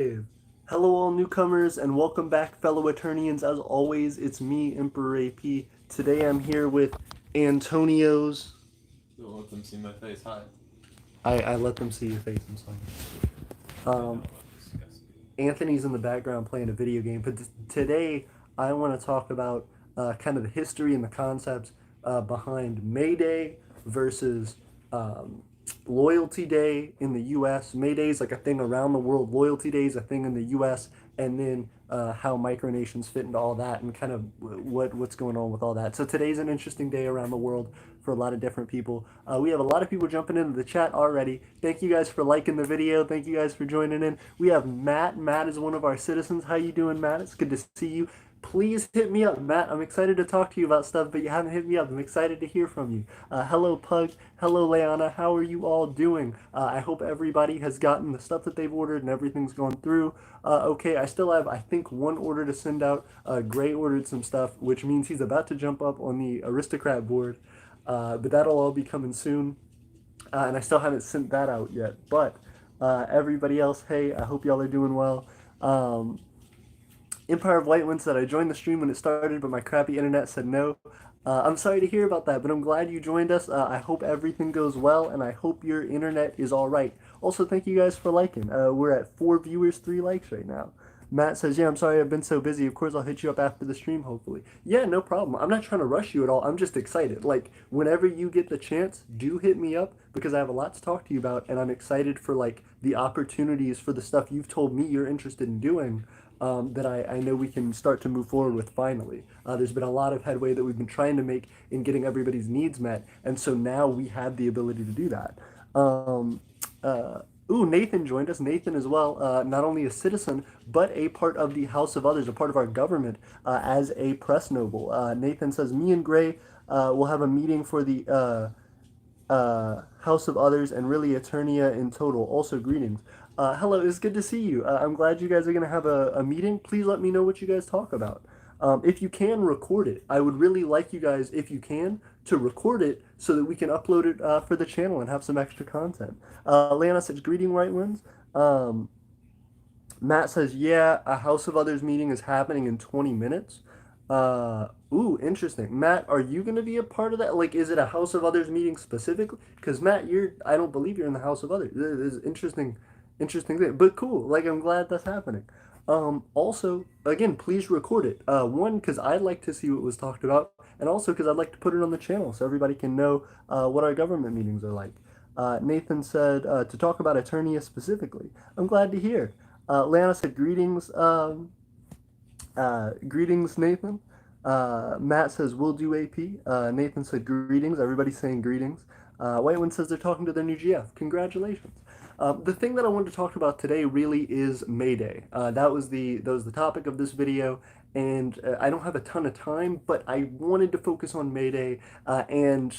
Hello, all newcomers, and welcome back, fellow Aeternians. As always, it's me, Emperor AP. Today I'm here with Antonio's. You'll let them see my face. Hi. I let them see your face, I'm sorry. I know. Um, Disgusting. Anthony's in the background playing a video game, but today I want to talk about kind of the history and the concepts behind May Day versus um, Loyalty Day in the U.S. May Day is like a thing around the world. Loyalty Day is a thing in the U.S. And then how micronations fit into all that and kind of what's going on with all that. So today's an interesting day around the world for a lot of different people. We have a lot of people jumping into the chat already. Thank you guys for liking the video. Thank you guys for joining in. We have Matt. Matt is one of our citizens. How you doing, Matt? It's good to see you. Please hit me up, Matt. I'm excited to talk to you about stuff, but you haven't hit me up. I'm excited to hear from you. Hello, Pug. Hello, Leanna. How are you all doing? I hope everybody has gotten the stuff that they've ordered and everything's gone through. Okay, I still have, I think, one order to send out. Gray ordered some stuff, which means he's about to jump up on the aristocrat board. But that'll all be coming soon. And I still haven't sent that out yet. But everybody else, hey, I hope y'all are doing well. Empire of White One said, I joined the stream when it started, but my crappy internet said no. I'm sorry to hear about that, but I'm glad you joined us. I hope everything goes well, and I hope your internet is all right. Also, thank you guys for liking. We're at 4 viewers, 3 likes right now. Matt says, yeah, I'm sorry I've been so busy. Of course, I'll hit you up after the stream, hopefully. Yeah, no problem. I'm not trying to rush you at all. I'm just excited. Like, whenever you get the chance, do hit me up because I have a lot to talk to you about, and I'm excited for, like, the opportunities for the stuff you've told me you're interested in doing that I know we can start to move forward with finally. There's been a lot of headway that we've been trying to make in getting everybody's needs met, and so now we have the ability to do that. Um, uh, Nathan joined us. Nathan as well, not only a citizen, but a part of the House of Others, a part of our government as a press noble. Nathan says, me and Gray will have a meeting for the House of Others and really Aeternia in total. Also, greetings. Hello, it's good to see you. I'm glad you guys are going to have a meeting. Please let me know what you guys talk about. If you can, record it. I would really like you guys, if you can, to record it so that we can upload it for the channel and have some extra content. Lana says, greeting, right ones. Matt says, yeah, a House of Others meeting is happening in 20 minutes. Interesting. Matt, are you going to be a part of that? Like, is it a House of Others meeting specifically? Because Matt, I don't believe you're in the House of Others. This is interesting thing. But cool. Like, I'm glad that's happening. Also, again, please record it. One, because I'd like to see what was talked about, and also because I'd like to put it on the channel so everybody can know what our government meetings are like. Nathan said to talk about Eternia specifically. I'm glad to hear. Lana said greetings. Greetings, Nathan. Matt says, we'll do AP. Nathan said, greetings. Everybody's saying greetings. White One says they're talking to their new GF. Congratulations. The thing that I wanted to talk about today really is May Day. That was the topic of this video, and I don't have a ton of time, but I wanted to focus on May Day and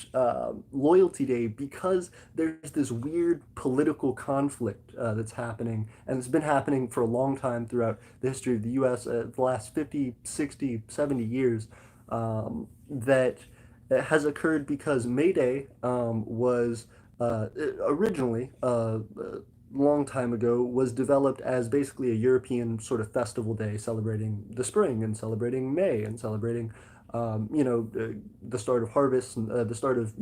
Loyalty Day because there's this weird political conflict that's happening, and it's been happening for a long time throughout the history of the U.S., the last 50, 60, 70 years, that has occurred because May Day was originally, long time ago, was developed as basically a European sort of festival day celebrating the spring and celebrating May and celebrating, the start of harvest and the start of,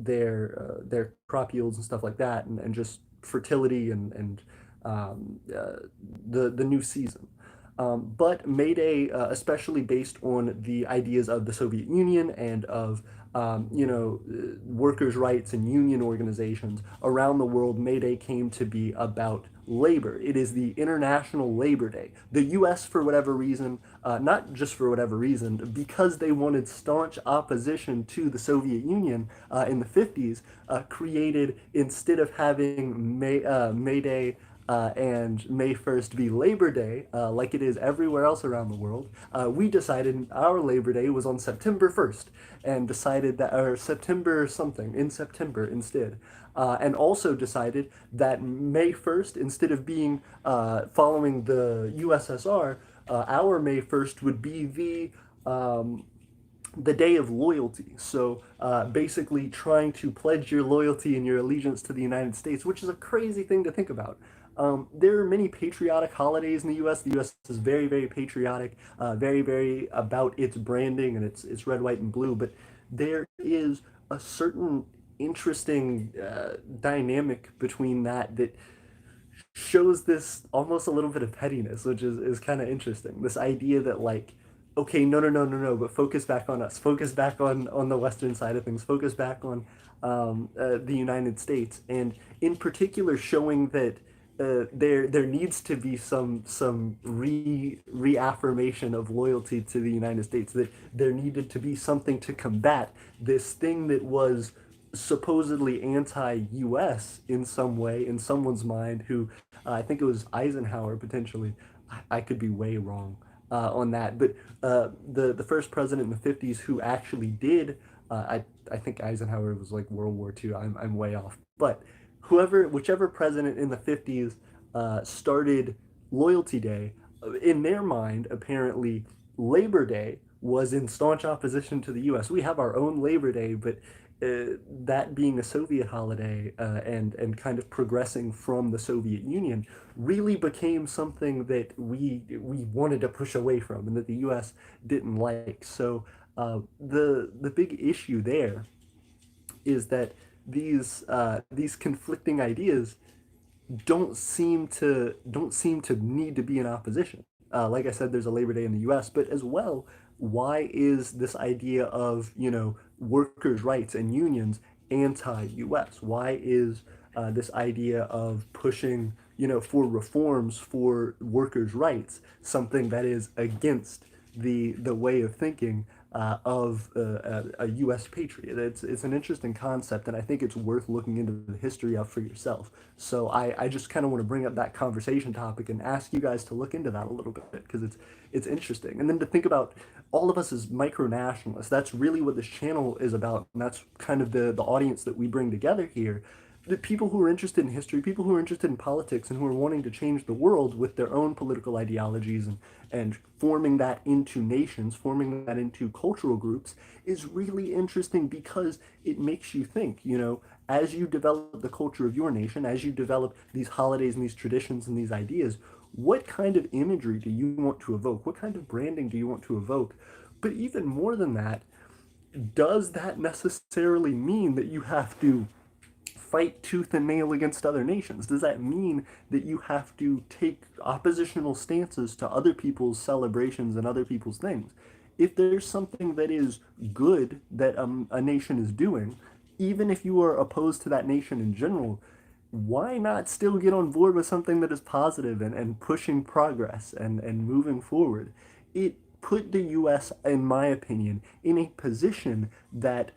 their crop yields and stuff like that, and just fertility and the new season. But May Day, especially based on the ideas of the Soviet Union and of workers' rights and union organizations around the world, May Day came to be about labor. It is the International Labor Day. The U.S., for whatever reason, not just for whatever reason, because they wanted staunch opposition to the Soviet Union in the 50s, created, instead of having May Day and May 1st be Labor Day, like it is everywhere else around the world, we decided our Labor Day was on September 1st, and decided that, or September something, in September instead. And also decided that May 1st, instead of being following the USSR, our May 1st would be the day of loyalty. So basically trying to pledge your loyalty and your allegiance to the United States, which is a crazy thing to think about. There are many patriotic holidays in the U.S. The U.S. is very, very patriotic, very, very about its branding and its red, white, and blue. But there is a certain interesting dynamic between that shows this almost a little bit of pettiness, which is kind of interesting. This idea that like, okay, no, no, no, no, no, but focus back on us, focus back on the Western side of things, focus back on the United States, and in particular showing that there needs to be some reaffirmation of loyalty to the United States. That there needed to be something to combat this thing that was supposedly anti-U.S. in some way in someone's mind. Who I think it was Eisenhower potentially. I could be way wrong on that, but the first president in the '50s who actually did. I think Eisenhower was like World War II. I'm way off, but whichever president in the '50s started Loyalty Day, in their mind, apparently Labor Day was in staunch opposition to the U.S. We have our own Labor Day, but that being a Soviet holiday and kind of progressing from the Soviet Union really became something that we wanted to push away from and that the U.S. didn't like. So the big issue there is that these conflicting ideas don't seem to need to be in opposition. Like I said, there's a Labor Day in the U.S., but as well, why is this idea of workers' rights and unions anti-U.S.? Why is this idea of pushing for reforms for workers' rights something that is against the way of thinking of a U.S. patriot? It's an interesting concept, and I think it's worth looking into the history of for yourself. So I just kind of want to bring up that conversation topic and ask you guys to look into that a little bit because it's interesting. And then to think about all of us as micronationalists. That's really what this channel is about, and that's kind of the audience that we bring together here. The people who are interested in history, people who are interested in politics, and who are wanting to change the world with their own political ideologies and forming that into nations, forming that into cultural groups, is really interesting because it makes you think, as you develop the culture of your nation, as you develop these holidays and these traditions and these ideas, what kind of imagery do you want to evoke? What kind of branding do you want to evoke? But even more than that, does that necessarily mean that you have to fight tooth and nail against other nations? Does that mean that you have to take oppositional stances to other people's celebrations and other people's things? If there's something that is good that a nation is doing, even if you are opposed to that nation in general, why not still get on board with something that is positive and pushing progress and moving forward? It put the U.S., in my opinion, in a position that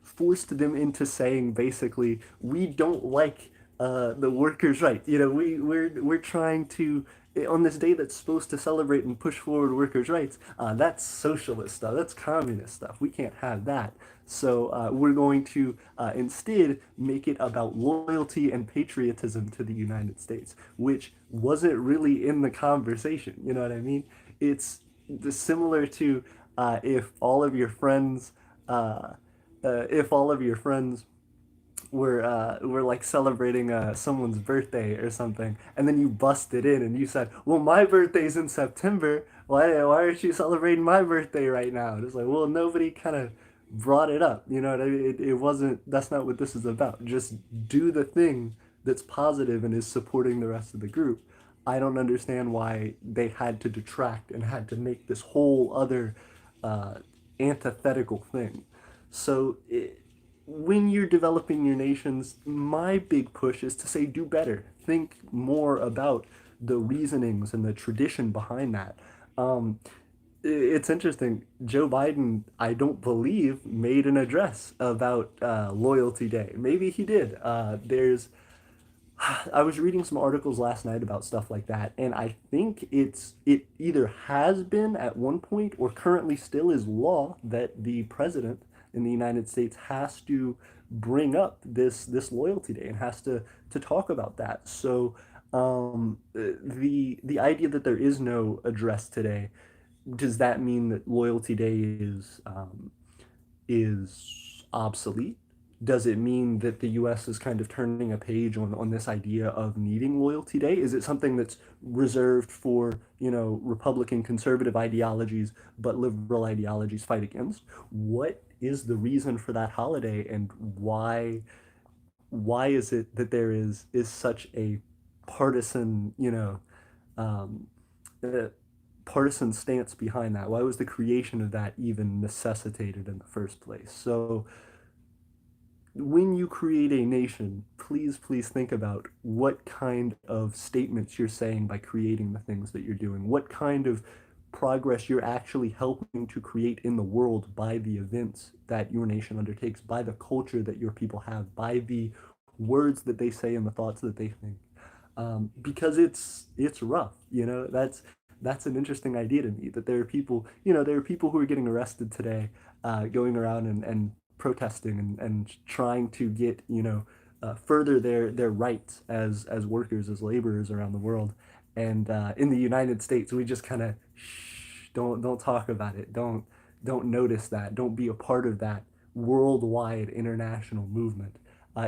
forced them into saying basically, we don't like the workers' rights. We're trying to, on this day that's supposed to celebrate and push forward workers' rights, that's socialist stuff, that's communist stuff. We can't have that. So we're going to instead make it about loyalty and patriotism to the United States, which wasn't really in the conversation. You know what I mean? It's similar to if all of your friends, if all of your friends were like celebrating someone's birthday or something, and then you busted in and you said, "Well, my birthday's in September. Why aren't you celebrating my birthday right now?" And it's like, well, nobody kind of brought it up. You know what I mean? It wasn't. That's not what this is about. Just do the thing that's positive and is supporting the rest of the group. I don't understand why they had to detract and had to make this whole other uh, antithetical thing. So when you're developing your nations, my big push is to say do better. Think more about the reasonings and the tradition behind that. Um, it's interesting. Joe Biden, I don't believe, made an address about Loyalty Day. Maybe he did. I was reading some articles last night about stuff like that, and I think it either has been at one point or currently still is law that the president in the United States has to bring up this Loyalty Day and has to talk about that. So the idea that there is no address today, does that mean that Loyalty Day is obsolete? Does it mean that the US is kind of turning a page on this idea of needing Loyalty Day? Is it something that's reserved for, Republican conservative ideologies, but liberal ideologies fight against? What is the reason for that holiday, and why is it that there is such a partisan, um, uh, partisan stance behind that? Why was the creation of that even necessitated in the first place? So when you create a nation, please think about what kind of statements you're saying by creating the things that you're doing, what kind of progress you're actually helping to create in the world by the events that your nation undertakes, by the culture that your people have, by the words that they say and the thoughts that they think. Because it's rough, that's an interesting idea to me, that there are people, there are people who are getting arrested today, going around and protesting and trying to get, further their rights as workers, as laborers around the world. And in the United States, we just kind of don't talk about it. Don't notice that. Don't be a part of that worldwide international movement.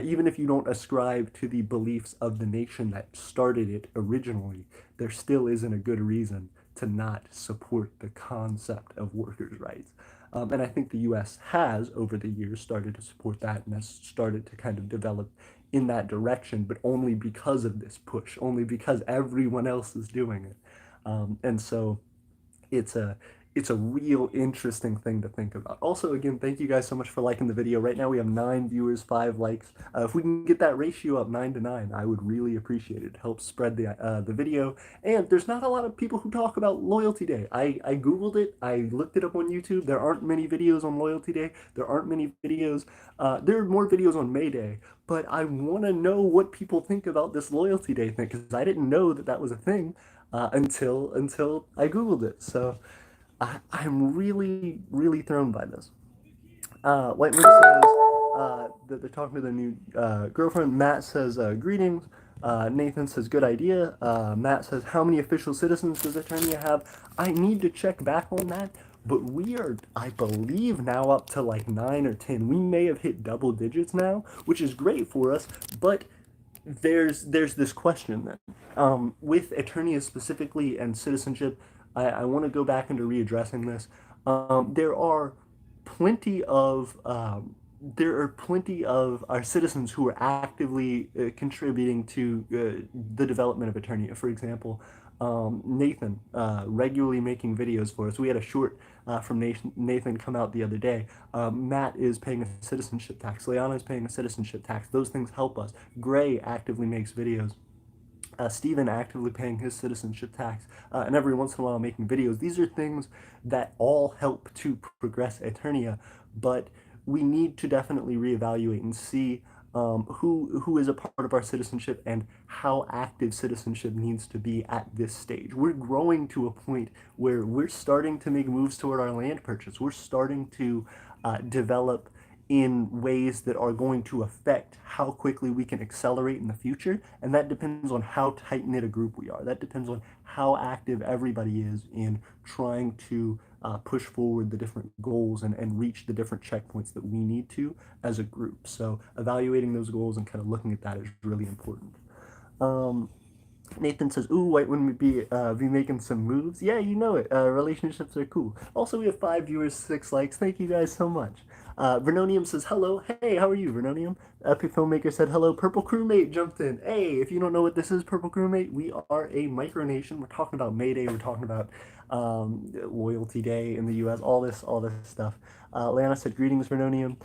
Even if you don't ascribe to the beliefs of the nation that started it originally, there still isn't a good reason to not support the concept of workers' rights. And I think the US has, over the years, started to support that and has started to kind of develop in that direction, but only because of this push, only because everyone else is doing it. And so it's a it's a real interesting thing to think about. Also, again, thank you guys so much for liking the video. Right now we have 9 viewers, 5 likes. If we can get that ratio up 9 to 9, I would really appreciate it. It helps spread the video. And there's not a lot of people who talk about Loyalty Day. I Googled it. I looked it up on YouTube. There aren't many videos on Loyalty Day. There aren't many videos. There are more videos on May Day. But I want to know what people think about this Loyalty Day thing, because I didn't know that that was a thing until I Googled it. So I'm really thrown by this. Whiteman says that they're talking to their new girlfriend. Matt says, greetings. Nathan says, good idea. Matt says, how many official citizens does Aeternia have? I need to check back on that, but we are, I believe, now up to like 9 or 10. We may have hit double digits now, which is great for us, but there's this question then. With Aeternia specifically and citizenship, I want to go back into readdressing this. There are plenty of our citizens who are actively contributing to the development of Aeternia. For example, Nathan regularly making videos for us. We had a short from Nathan come out the other day. Matt is paying a citizenship tax. Leanna is paying a citizenship tax. Those things help us. Gray actively makes videos. Stephen actively paying his citizenship tax, and every once in a while making videos. These are things that all help to progress Aeternia, but we need to definitely reevaluate and see who is a part of our citizenship and how active citizenship needs to be at this stage. We're growing to a point where we're starting to make moves toward our land purchase. We're starting to develop in ways that are going to affect how quickly we can accelerate in the future. And that depends on how tight-knit a group we are. That depends on how active everybody is in trying to push forward the different goals and reach the different checkpoints that we need to as a group. So evaluating those goals and kind of looking at that is really important. Nathan says, ooh, White wouldn't be making some moves. Yeah, you know it. Relationships are cool. Also, we have 5 viewers, 6 likes. Thank you guys so much. Vernonium says, hello. Hey, how are you, Vernonium? Epic Filmmaker said, hello. Purple Crewmate jumped in. Hey, if you don't know what this is, Purple Crewmate, we are a micronation. We're talking about May Day. We're talking about Loyalty Day in the U.S., all this stuff. Lana said, greetings, Vernonium.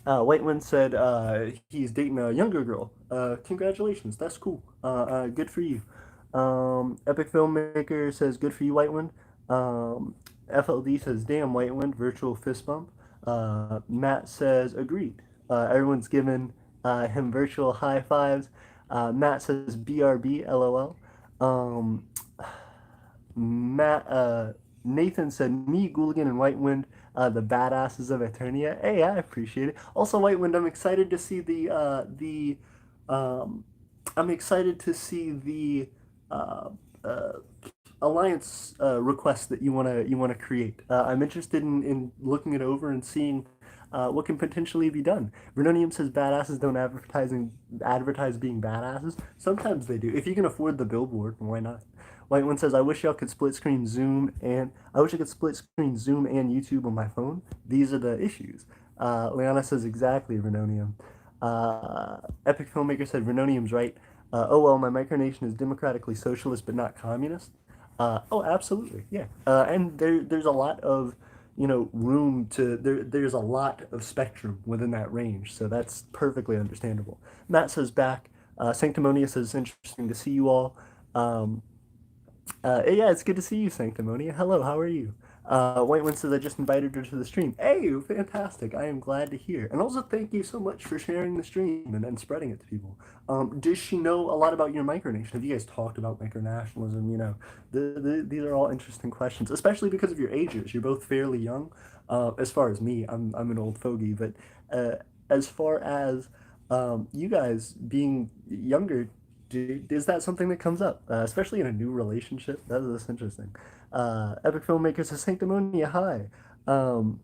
Whiteman said he's dating a younger girl. Congratulations, that's cool. Good for you. Epic Filmmaker says, good for you, Whiteman. FLD says, damn, Whiteman, virtual fist bump. Matt says, agreed. Everyone's giving him virtual high fives. Matt says, BRB, LOL. Nathan said, me, Gooligan, and Whitewind, the badasses of Aeternia. Hey, I appreciate it. Also, Whitewind, I'm excited to see the alliance request that you wanna create. I'm interested in looking it over and seeing what can potentially be done. Renonium says badasses don't advertise being badasses. Sometimes they do. If you can afford the billboard, why not? White One says, I wish y'all could split screen Zoom and I wish I could split screen Zoom and YouTube on my phone. These are the issues. Leona says exactly, Renonium. Epic Filmmaker said Renonium's right. Oh well, my micronation is democratically socialist but not communist. Oh, absolutely, yeah. And there's a lot of room to there's a lot of spectrum within that range, so that's perfectly understandable. Matt says back. Sanctimonious says it's interesting to see you all. Um, yeah, it's good to see you, Sanctimonia. Hello, how are you? White One says I just invited her to the stream. Hey, fantastic! I am glad to hear. And also, thank you so much for sharing the stream and spreading it to people. Does she know a lot about your micronation? Have you guys talked about micronationalism? These are all interesting questions, especially because of your ages. You're both fairly young. As far as me, I'm an old fogey, but as far as you guys being younger, is that something that comes up, especially in a new relationship? That's interesting. Epic Filmmaker says, Sanctimonia, hi. Um,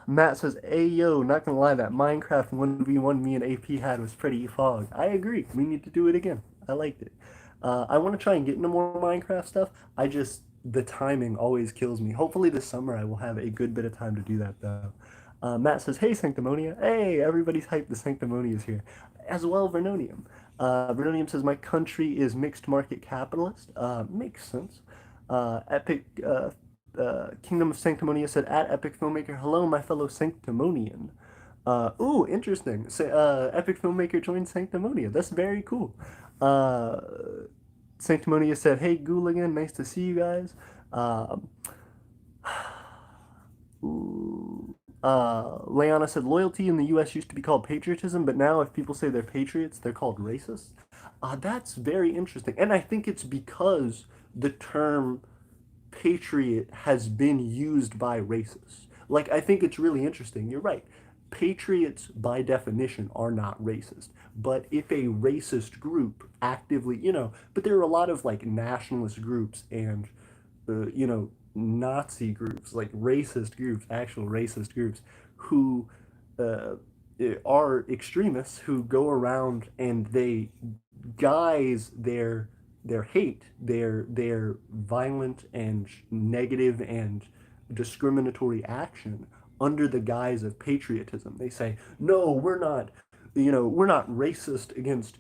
Matt says, hey yo, not gonna lie, that Minecraft 1v1 me and AP had was pretty fog. I agree. We need to do it again. I liked it. I want to try and get into more Minecraft stuff. The timing always kills me. Hopefully this summer I will have a good bit of time to do that though. Matt says, hey Sanctimonia. Hey, everybody's hyped. The Sanctimonia is here. As well, Vernonium. Vernonium says, my country is mixed market capitalist. Makes sense. Epic Kingdom of Sanctimonia said, at Epic Filmmaker, hello, my fellow Sanctimonian. Ooh, interesting. Epic Filmmaker joined Sanctimonia. That's very cool. Sanctimonia said, hey, Gooligan, nice to see you guys. Ooh. Leona said, loyalty in the U.S. used to be called patriotism, but now if people say they're patriots, they're called racists. That's very interesting. And I think it's because the term patriot has been used by racists. Like, I think it's really interesting. You're right. Patriots, by definition, are not racist. But if a racist group actively, but there are a lot of like nationalist groups and, Nazi groups, like racist groups, actual racist groups, who uh, are extremists who go around and they guise their hate, their violent and negative and discriminatory action under the guise of patriotism. They say, no, we're not racist against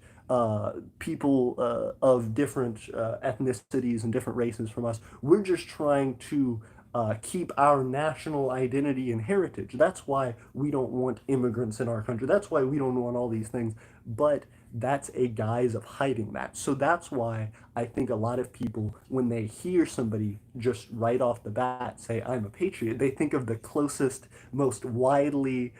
people of different ethnicities and different races from us. We're just trying to keep our national identity and heritage. That's why we don't want immigrants in our country. That's why we don't want all these things. But that's a guise of hiding that. So that's why I think a lot of people, when they hear somebody just right off the bat say, I'm a patriot, they think of the closest, most widely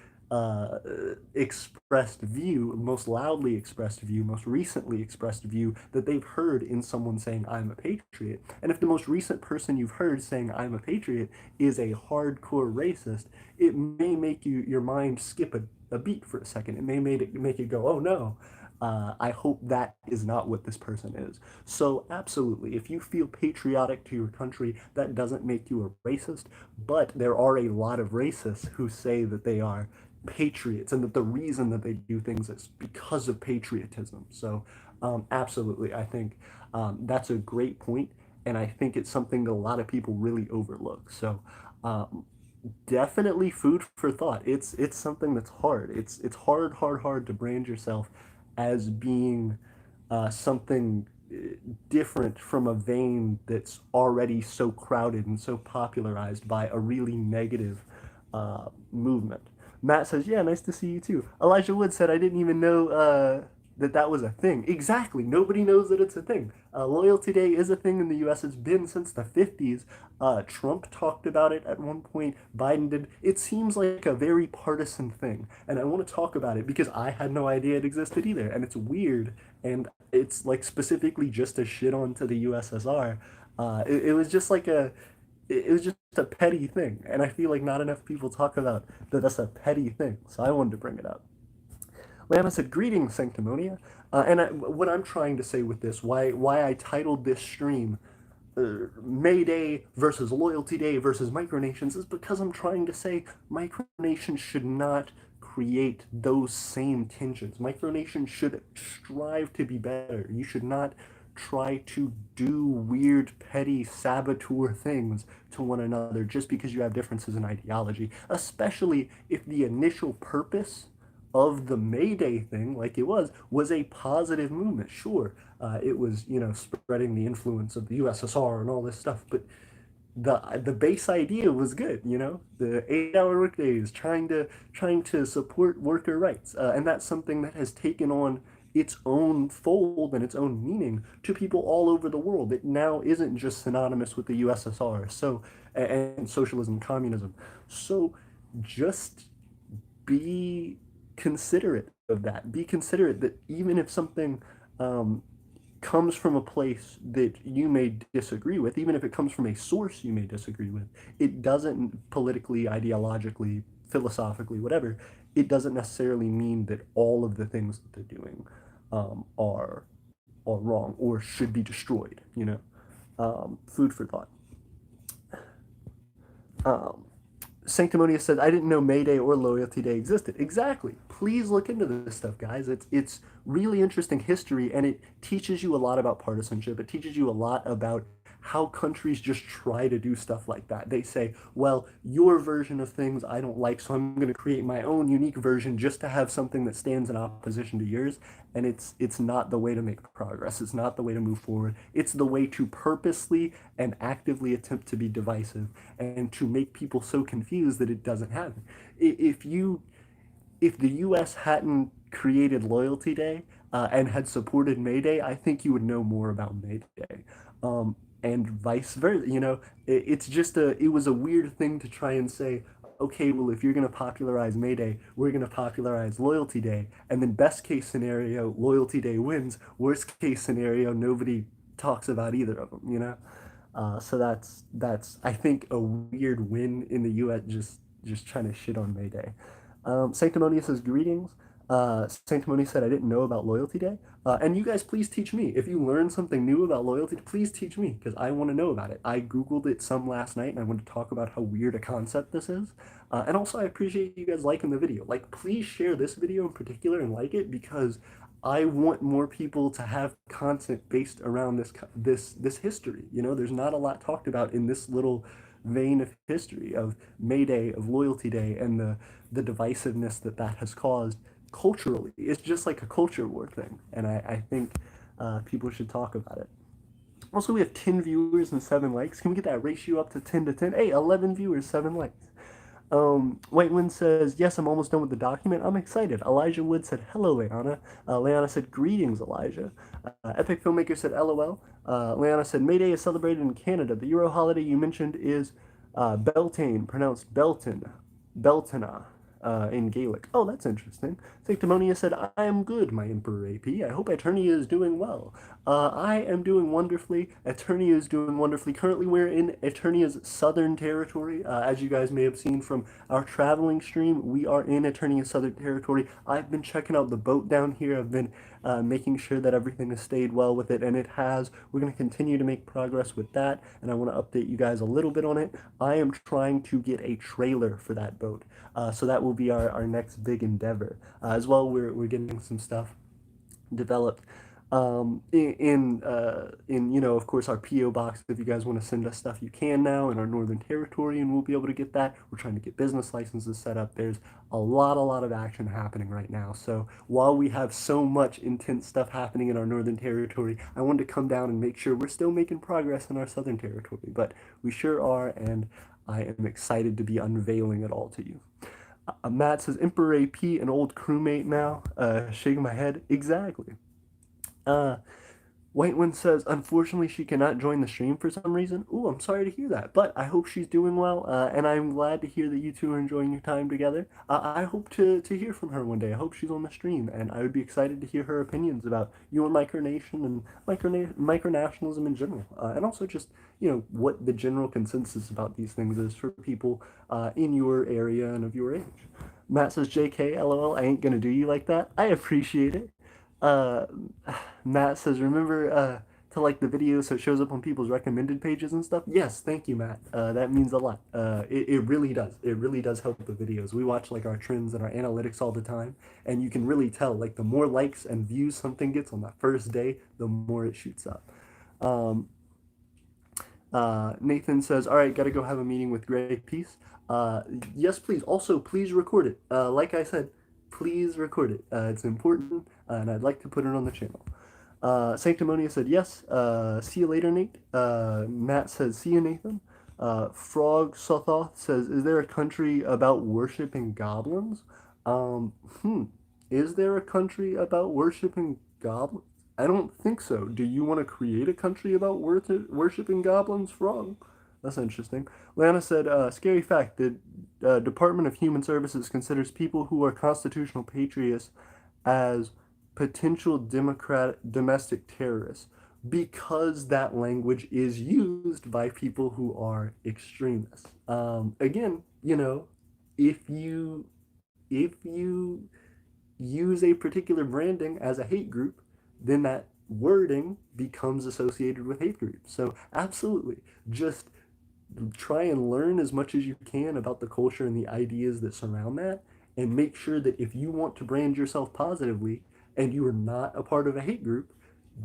expressed view, most loudly expressed view, most recently expressed view that they've heard in someone saying, I'm a patriot. And if the most recent person you've heard saying, I'm a patriot, is a hardcore racist, it may make your mind skip a beat for a second. It may make it go, oh no. I hope that is not what this person is. So absolutely, if you feel patriotic to your country, that doesn't make you a racist, but there are a lot of racists who say that they are patriots and that the reason that they do things is because of patriotism. So absolutely, I think that's a great point, and I think it's something that a lot of people really overlook. So definitely food for thought. It's something that's hard. It's hard to brand yourself as being something different from a vein that's already so crowded and so popularized by a really negative movement. Matt says, yeah, nice to see you too. Elijah Wood said, I didn't even know that was a thing. Exactly. Nobody knows that it's a thing. Loyalty Day is a thing in the U.S. It's been since the 50s. Trump talked about it at one point. Biden did. It seems like a very partisan thing. And I want to talk about it because I had no idea it existed either. And it's weird. And it's like specifically just a shit on to the USSR. It was just like it was just a petty thing. And I feel like not enough people talk about that that's a petty thing. So I wanted to bring it up. Lana said, greetings, Sanctimonia. What I'm trying to say with this, why I titled this stream May Day versus Loyalty Day versus Micronations is because I'm trying to say Micronations should not create those same tensions. Micronations should strive to be better. You should not try to do weird, petty, saboteur things to one another just because you have differences in ideology, especially if the initial purpose of the May Day thing, like it was a positive movement. Sure, it was, spreading the influence of the USSR and all this stuff, but the base idea was good. The 8-hour workdays, trying to support worker rights, and that's something that has taken on its own fold and its own meaning to people all over the world. It now isn't just synonymous with the USSR, and socialism, communism. So just be considerate of that. Be considerate that even if something um, comes from a place that you may disagree with, even if it comes from a source you may disagree with, it doesn't politically, ideologically, philosophically, whatever, it doesn't necessarily mean that all of the things that they're doing are wrong or should be destroyed. Food for thought. Um, Sanctimonious said, I didn't know May Day or Loyalty Day existed. Exactly. Please look into this stuff, guys. It's really interesting history, and it teaches you a lot about partisanship. It teaches you a lot about how countries just try to do stuff like that. They say, well, your version of things I don't like, so I'm going to create my own unique version just to have something that stands in opposition to yours. And it's not the way to make progress. It's not the way to move forward. It's the way to purposely and actively attempt to be divisive and to make people so confused that it doesn't happen. If the U.S. hadn't created Loyalty Day and had supported May Day, I think you would know more about May Day. And vice versa. It was a weird thing to try and say, okay, well, if you're going to popularize May Day, we're going to popularize Loyalty Day. And then best case scenario, Loyalty Day wins. Worst case scenario, nobody talks about either of them. So that's I think a weird win in the U.S. just trying to shit on May Day. Sanctimonious says greetings. Sanctimonious said I didn't know about Loyalty Day. And you guys, please teach me. If you learn something new about loyalty, please teach me because I want to know about it. I Googled it some last night and I want to talk about how weird a concept this is. And also, I appreciate you guys liking the video. Like, please share this video in particular and like it because I want more people to have content based around this history. There's not a lot talked about in this little vein of history of May Day, of Loyalty Day, and the divisiveness that has caused culturally. It's just like a culture war thing, and I think people should talk about it. Also, we have 10 viewers and 7 likes. Can we get that ratio up to 10 to 10? Hey, 11 viewers, 7 likes. White Wind says, yes, I'm almost done with the document. I'm excited. Elijah Wood said, hello, Leanna. Leanna said, greetings, Elijah. Epic Filmmaker said, LOL. Leanna said, May Day is celebrated in Canada. The Euro holiday you mentioned is Beltane, pronounced Beltana, in Gaelic. Oh, that's interesting. Sanctimonious said, I am good, my Emperor AP. I hope Aeternia is doing well. I am doing wonderfully. Aeternia is doing wonderfully. Currently, we're in Aeternia's southern territory. As you guys may have seen from our traveling stream, we are in Aeternia's southern territory. I've been checking out the boat down here. I've been making sure that everything has stayed well with it, and it has. We're going to continue to make progress with that, and I want to update you guys a little bit on it. I am trying to get a trailer for that boat, so that will be our next big endeavor. As well, we're getting some stuff developed of course, our PO box. If you guys want to send us stuff, you can now in our northern territory, and we'll be able to get that. We're trying to get business licenses set up. There's a lot of action happening right now. So while we have so much intense stuff happening in our northern territory, I wanted to come down and make sure we're still making progress in our southern territory. But we sure are, and I am excited to be unveiling it all to you. Matt says, Emperor AP, an old crewmate now. Shaking my head. Exactly. White Wind says, unfortunately, she cannot join the stream for some reason. Ooh, I'm sorry to hear that, but I hope she's doing well, and I'm glad to hear that you two are enjoying your time together. I hope to hear from her one day. I hope she's on the stream, and I would be excited to hear her opinions about you and Micronation and micronationalism in general, and also just, what the general consensus about these things is for people in your area and of your age. Matt says, JK, LOL, I ain't gonna do you like that. I appreciate it. Uh, Matt says, remember to like the video so it shows up on people's recommended pages and stuff? Yes, thank you, Matt. That means a lot. It really does. It really does help the videos. We watch like our trends and our analytics all the time, and you can really tell like the more likes and views something gets on that first day, the more it shoots up. Um, Nathan says, "All right, got to go have a meeting with Greg. Peace." Yes, please. Also, please record it. Like I said, please record it. It's important, and I'd like to put it on the channel. Sanctimonia said yes. See you later, Nate. Matt says, see you, Nathan. Frog Sothoth says, is there a country about worshiping goblins? Um, hmm. Is there a country about worshiping goblins? I don't think so. Do you want to create a country about worshiping goblins, Frog? That's interesting. Lana said, scary fact, the Department of Human Services considers people who are constitutional patriots as potential domestic terrorists because that language is used by people who are extremists. Again, you know, if you use a particular branding as a hate group, then that wording becomes associated with hate groups. So absolutely, just try and learn as much as you can about the culture and the ideas that surround that, and make sure that if you want to brand yourself positively and you are not a part of a hate group,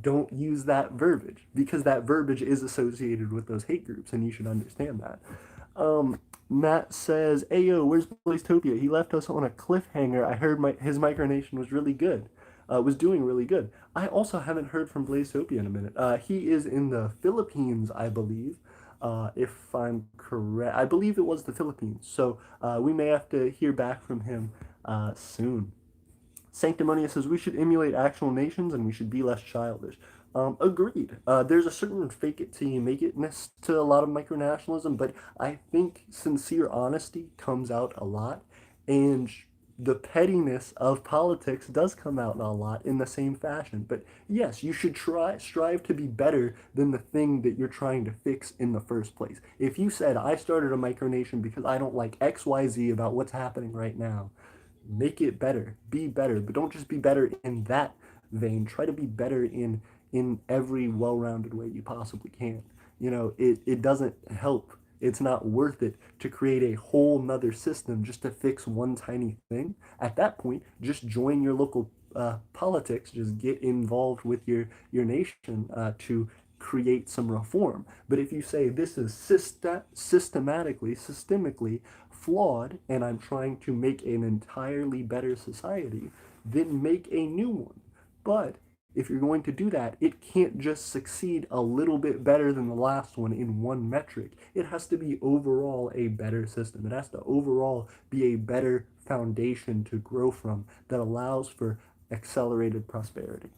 don't use that verbiage, because that verbiage is associated with those hate groups, and you should understand that. Matt says, "Ayo, where's Blaztopia? He left us on a cliffhanger. I heard his micronation was really good. Was doing really good. I also haven't heard from Blaztopia in a minute. He is in the Philippines, I believe, if I'm correct. I believe it was the Philippines. So we may have to hear back from him soon." Sanctimonia says we should emulate actual nations and we should be less childish. Agreed. There's a certain fake it till you make itness to a lot of micronationalism, but I think sincere honesty comes out a lot, and the pettiness of politics does come out a lot in the same fashion. But yes, you should strive to be better than the thing that you're trying to fix in the first place. If you said, I started a micronation because I don't like XYZ about what's happening right now, make it better, be better, but don't just be better in that vein. Try to be better in every well-rounded way you possibly can. You know, it doesn't help. It's not worth it to create a whole nother system just to fix one tiny thing. At that point, just join your local politics. Just get involved with your nation to create some reform. But if you say this is systemically flawed, and I'm trying to make an entirely better society, then make a new one. But if you're going to do that, it can't just succeed a little bit better than the last one in one metric. It has to be overall a better system. It has to overall be a better foundation to grow from that allows for accelerated prosperity.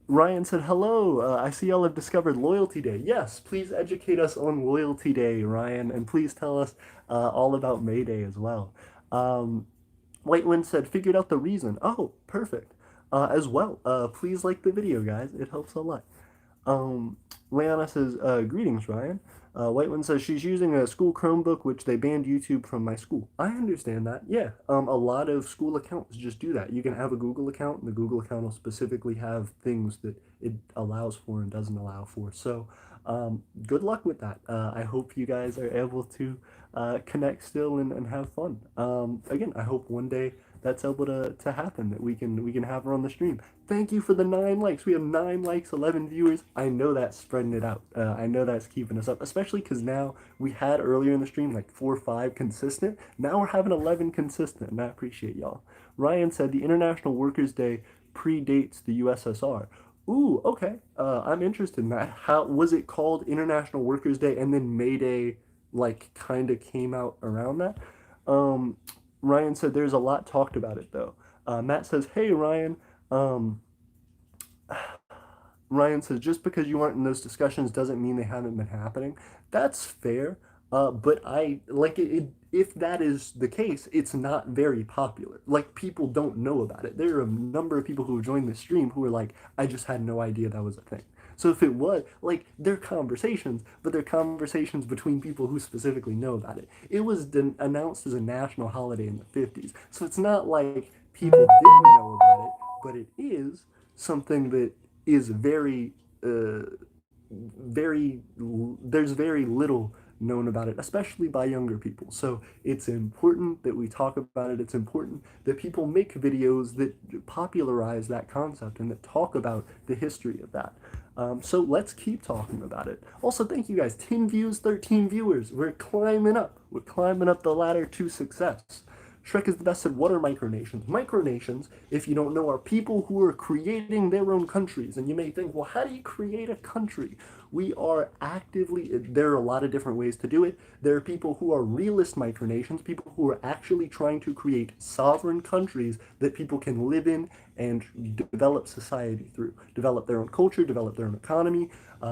Ryan said, hello, I see y'all have discovered Loyalty Day. Yes, please educate us on Loyalty Day, Ryan, and please tell us all about May Day as well. White Wind said, figured out the reason. Oh, perfect. As well, please like the video, guys. It helps a lot. Leanna says, greetings, Ryan. White One says she's using a school Chromebook, which they banned YouTube from my school. I understand that. Yeah, a lot of school accounts just do that. You can have a Google account, and the Google account will specifically have things that it allows for and doesn't allow for. So, good luck with that. I hope you guys are able to connect still and have fun. Again, I hope one day that's able to happen, that we can have her on the stream. Thank you for the 9 likes. We have 9 likes, 11 viewers. I know that's spreading it out. I know that's keeping us up, especially because now we had earlier in the stream like 4 or 5 consistent. Now we're having 11 consistent, and I appreciate y'all. Ryan said the International Workers' Day predates the USSR. Ooh, okay. I'm interested in that. How was it called International Workers' Day, and then May Day like kind of came out around that? Ryan said there's a lot talked about it though. Matt says, hey Ryan. Ryan says just because you aren't in those discussions doesn't mean they haven't been happening. That's fair. But I like it, if that is the case, it's not very popular. Like people don't know about it. There are a number of people who have joined the stream who are like, I just had no idea that was a thing. So if it was, like, they're conversations, but they're conversations between people who specifically know about it. It was announced as a national holiday in the 50s. So it's not like people didn't know about it, but it is something that is very there's very little known about it, especially by younger people. So it's important that we talk about it. It's important that people make videos that popularize that concept and that talk about the history of that. So let's keep talking about it. Also, thank you guys. 10 views, 13 viewers. We're climbing up. We're climbing up the ladder to success. Shrek is the best said, what are micronations? Micronations, if you don't know, are people who are creating their own countries. And you may think, well, how do you create a country? We are actively, there are a lot of different ways to do it. There are people who are realist micronations, people who are actually trying to create sovereign countries that people can live in and develop society through, develop their own culture, develop their own economy.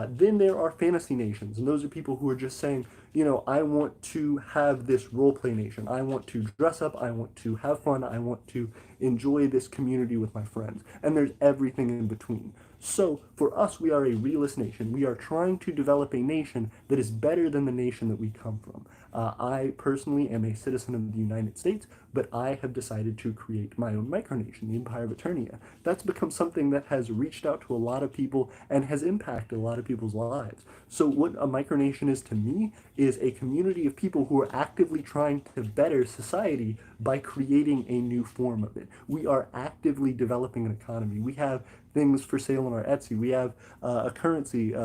Then there are fantasy nations, and those are people who are just saying, you know, I want to have this role play nation. I want to dress up. I want to have fun. I want to enjoy this community with my friends. And there's everything in between. So for us, we are a realist nation. We are trying to develop a nation that is better than the nation that we come from. I personally am a citizen of the United States, but I have decided to create my own micronation, the Empire of Aeternia. That's become something that has reached out to a lot of people and has impacted a lot of people's lives. So what a micronation is to me is a community of people who are actively trying to better society by creating a new form of it. We are actively developing an economy. We have things for sale on our Etsy. We have a currency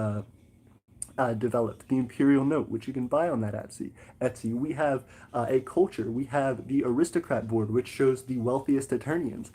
developed, the imperial note, which you can buy on that Etsy. We have a culture. We have the aristocrat board, which shows the wealthiest Aeternians,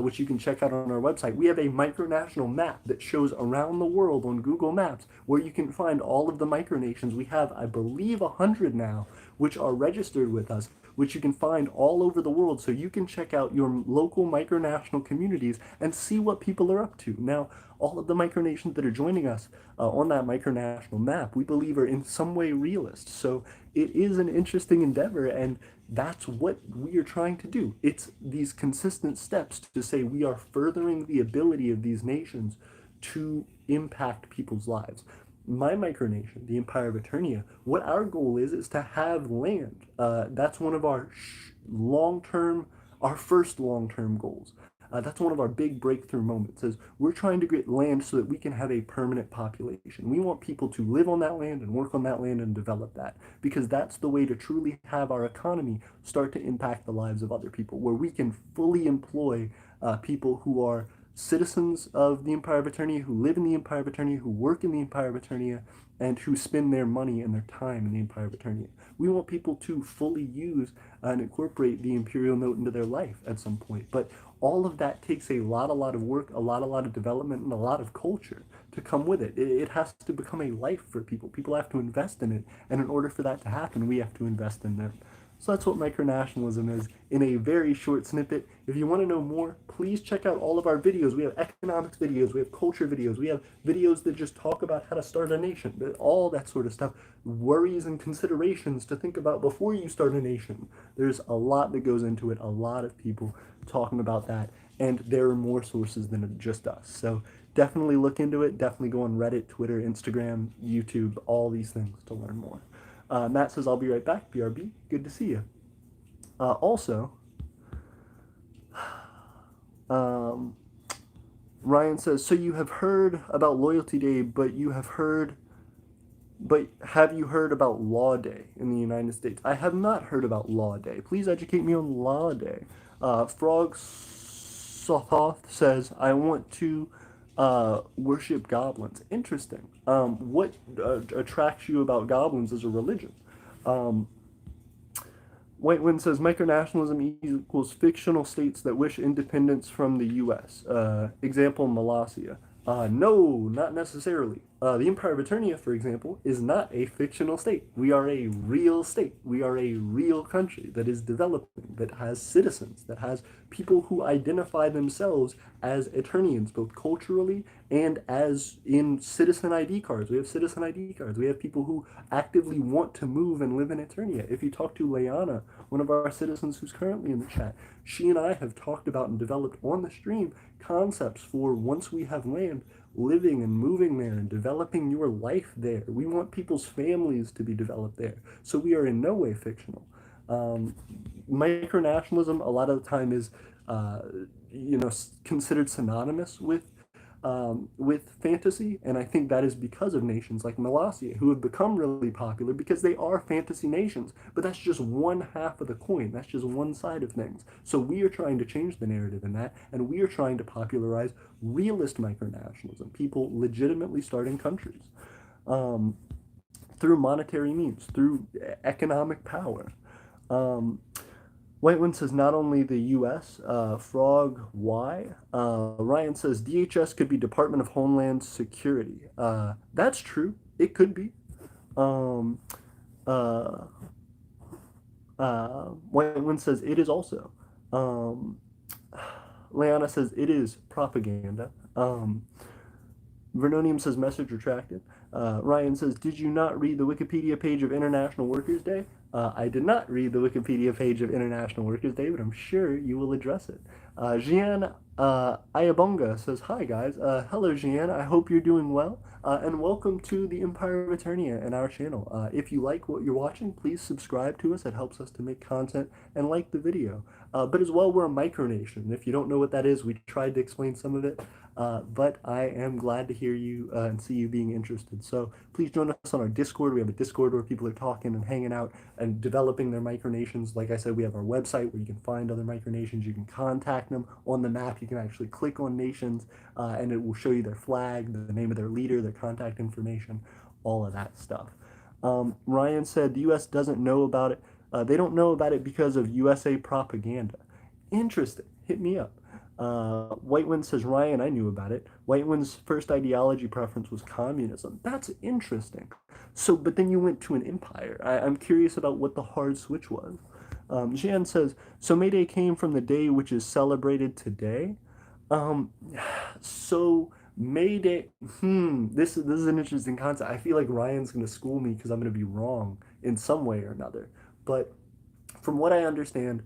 which you can check out on our website. We have a micronational map that shows around the world on Google Maps, where you can find all of the micronations. We have, I believe, 100 now, which are registered with us, which you can find all over the world. So you can check out your local micronational communities and see what people are up to. Now, all of the micronations that are joining us on that micronational map, we believe are in some way realist. So it is an interesting endeavor, and that's what we are trying to do. It's these consistent steps to say we are furthering the ability of these nations to impact people's lives. My micronation, the Empire of Aeternia, what our goal is to have land. That's one of our long-term, our first long-term goals. That's one of our big breakthrough moments is we're trying to get land so that we can have a permanent population. We want people to live on that land and work on that land and develop that, because that's the way to truly have our economy start to impact the lives of other people, where we can fully employ people who are citizens of the Empire of Aeternia, who live in the Empire of Aeternia, who work in the Empire of Aeternia, and who spend their money and their time in the Empire of Aeternia. We want people to fully use and incorporate the imperial note into their life at some point. But all of that takes a lot of work, a lot of development, and a lot of culture to come with it. It has to become a life for people. People have to invest in it, and in order for that to happen, we have to invest in them. So that's what micronationalism is in a very short snippet. If you want to know more, please check out all of our videos. We have economics videos, we have culture videos, we have videos that just talk about how to start a nation, all that sort of stuff, worries and considerations to think about before you start a nation. There's a lot that goes into it, a lot of people talking about that, and there are more sources than just us. So definitely look into it, definitely go on Reddit, Twitter, Instagram, YouTube, all these things to learn more. Matt says, I'll be right back. BRB, good to see you. Also, Ryan says, so you have heard about Loyalty Day, but have you heard about Law Day in the United States? I have not heard about Law Day. Please educate me on Law Day. Frog Soth says, I want to worship goblins. Interesting. What attracts you about goblins as a religion? White Wind says micronationalism equals fictional states that wish independence from the U.S. Example, Molossia. No, not necessarily. The Empire of Aeternia, for example, is not a fictional state. We are a real state. We are a real country that is developing, that has citizens, that has people who identify themselves as Aeternians, both culturally and as in citizen ID cards. We have citizen ID cards. We have people who actively want to move and live in Aeternia. If you talk to Leanna, one of our citizens who's currently in the chat, she and I have talked about and developed on the stream concepts for once we have land, living and moving there and developing your life there. We want people's families to be developed there. So we are in no way fictional. Micronationalism a lot of the time is, considered synonymous with with fantasy, and I think that is because of nations like Malasia, who have become really popular because they are fantasy nations. But that's just one half of the coin. That's just one side of things. So we are trying to change the narrative in that, and we are trying to popularize realist micronationalism, people legitimately starting countries through monetary means, through economic power. Um, Whiteman says not only the U.S. Frog Y. Ryan says DHS could be Department of Homeland Security. That's true. It could be. Um, uh, Whiteman says it is also. Um, Leona says it is propaganda. Vernonium says message retracted. Ryan says, did you not read the Wikipedia page of International Workers' Day? I did not read the Wikipedia page of International Workers' Day, but I'm sure you will address it. Jian Ayabonga says, hi guys. Hello Jian, I hope you're doing well. And welcome to the Empire of Aeternia and our channel. If you like what you're watching, please subscribe to us. It helps us to make content, and like the video. But as well, we're a micronation. If you don't know what that is, we tried to explain some of it. But I am glad to hear you and see you being interested. So please join us on our Discord. We have a Discord where people are talking and hanging out and developing their micronations. Like I said, we have our website where you can find other micronations. You can contact them. On the map, you can actually click on nations and it will show you their flag, the name of their leader, their contact information, all of that stuff. Ryan said the U.S. doesn't know about it. They don't know about it because of USA propaganda. Interesting. Hit me up. Whitewind says, Ryan, I knew about it. Whitewind's first ideology preference was communism. That's interesting. So, but then you went to an empire. I'm curious about what the hard switch was. Jan says, so May Day came from the day which is celebrated today? So May Day, this is an interesting concept. I feel like Ryan's going to school me because I'm going to be wrong in some way or another. But from what I understand,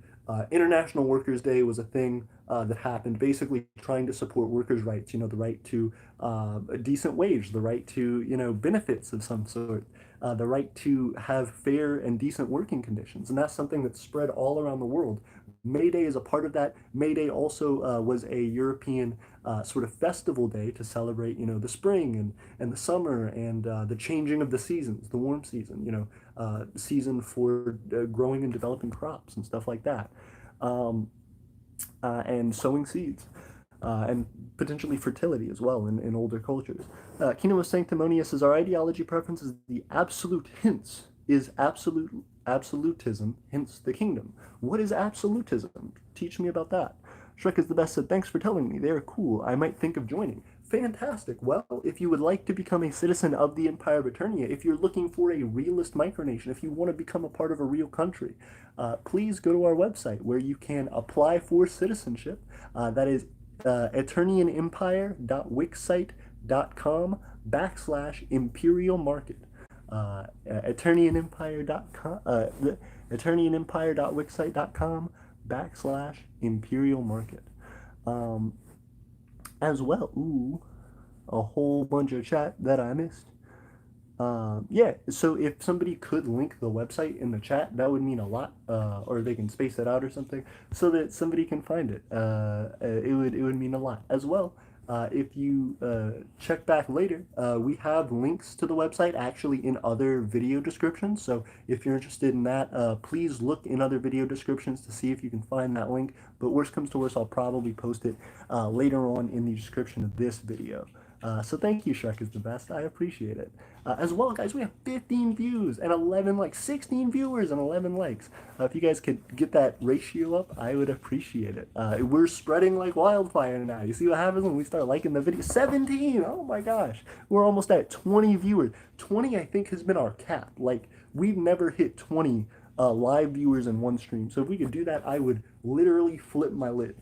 International Workers' Day was a thing that happened, basically trying to support workers' rights, the right to a decent wage, the right to, benefits of some sort, the right to have fair and decent working conditions. And that's something that's spread all around the world. May Day is a part of that. May Day also was a European sort of festival day to celebrate, the spring and the summer and the changing of the seasons, the warm season, season for growing and developing crops and stuff like that, and sowing seeds. And potentially fertility as well in older cultures. Kingdom of Sanctimonious says, our ideology preference is the absolute, hence is absolutism, hence the kingdom. What is absolutism? Teach me about that. Shrek is the best said, thanks for telling me. They're cool. I might think of joining. Fantastic. Well, if you would like to become a citizen of the Empire of Aeternia, if you're looking for a realist micronation, if you want to become a part of a real country, please go to our website where you can apply for citizenship. That is eternianempire.wixsite.com/imperial market. Eternianempire.com, eternianempire.wixsite.com/imperial market. As well, a whole bunch of chat that I missed. Yeah, so if somebody could link the website in the chat, that would mean a lot, or they can space it out or something, so that somebody can find it. It would mean a lot. As well, if you check back later, we have links to the website actually in other video descriptions. So if you're interested in that, please look in other video descriptions to see if you can find that link. But worst comes to worst, I'll probably post it later on in the description of this video. So thank you, Shrek is the best. I appreciate it. As well, guys, we have 15 views and 11 likes, 16 viewers and 11 likes. If you guys could get that ratio up, I would appreciate it. We're spreading like wildfire now. You see what happens when we start liking the video? 17! Oh my gosh. We're almost at 20 viewers. 20, I think, has been our cap. Like, we've never hit 20 live viewers in one stream. So if we could do that, I would literally flip my lid.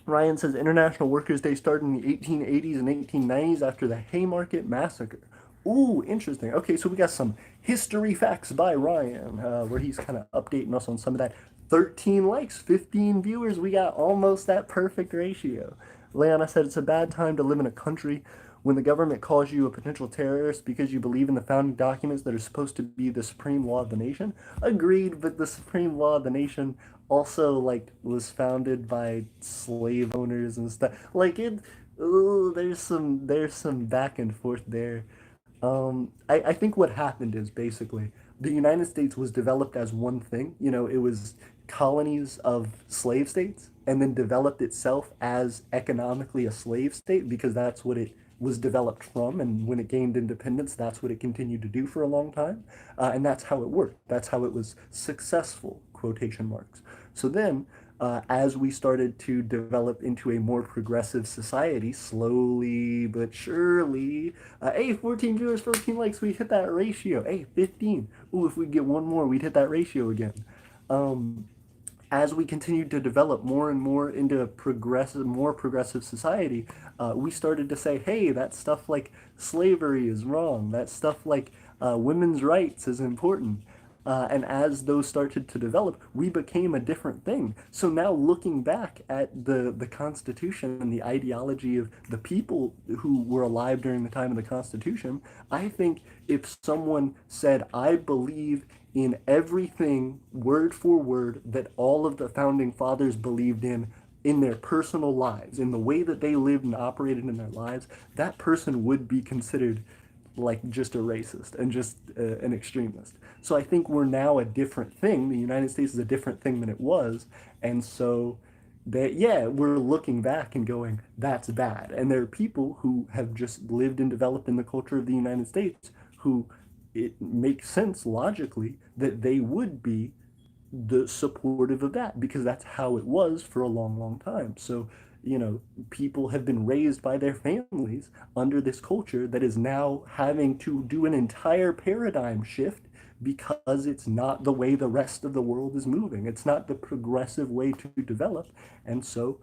Ryan says International Workers' Day started in the 1880s and 1890s after the Haymarket Massacre. Ooh, interesting. Okay, so we got some history facts by Ryan, where he's kind of updating us on some of that. 13 likes, 15 viewers. We got almost that perfect ratio. Leona said it's a bad time to live in a country when the government calls you a potential terrorist because you believe in the founding documents that are supposed to be the supreme law of the nation. Agreed, but the supreme law of the nation also was founded by slave owners and stuff. Oh, there's some back and forth there. I think what happened is basically the United States was developed as one thing. You know, it was colonies of slave states and then developed itself as economically a slave state because that's what it was developed from. And when it gained independence, that's what it continued to do for a long time. And that's how it worked. That's how it was successful, quotation marks. So then as we started to develop into a more progressive society, slowly but surely, hey, 14 viewers, 14 likes, we hit that ratio. Hey, 15. Ooh, if we get one more, we'd hit that ratio again. Um, as we continued to develop more and more into a more progressive society, we started to say, hey, that stuff like slavery is wrong. That stuff like women's rights is important. And as those started to develop, we became a different thing. So now looking back at the Constitution and the ideology of the people who were alive during the time of the Constitution, I think if someone said, I believe in everything word for word that all of the founding fathers believed in their personal lives, in the way that they lived and operated in their lives, that person would be considered like just a racist and just an extremist. So I think we're now a different thing. The United States is a different thing than it was, and so that yeah, we're looking back and going, that's bad. And there are people who have just lived and developed in the culture of the United States who it makes sense logically that they would be the supportive of that because that's how it was for a long, long time. So, you know, people have been raised by their families under this culture that is now having to do an entire paradigm shift because it's not the way the rest of the world is moving. It's not the progressive way to develop. And so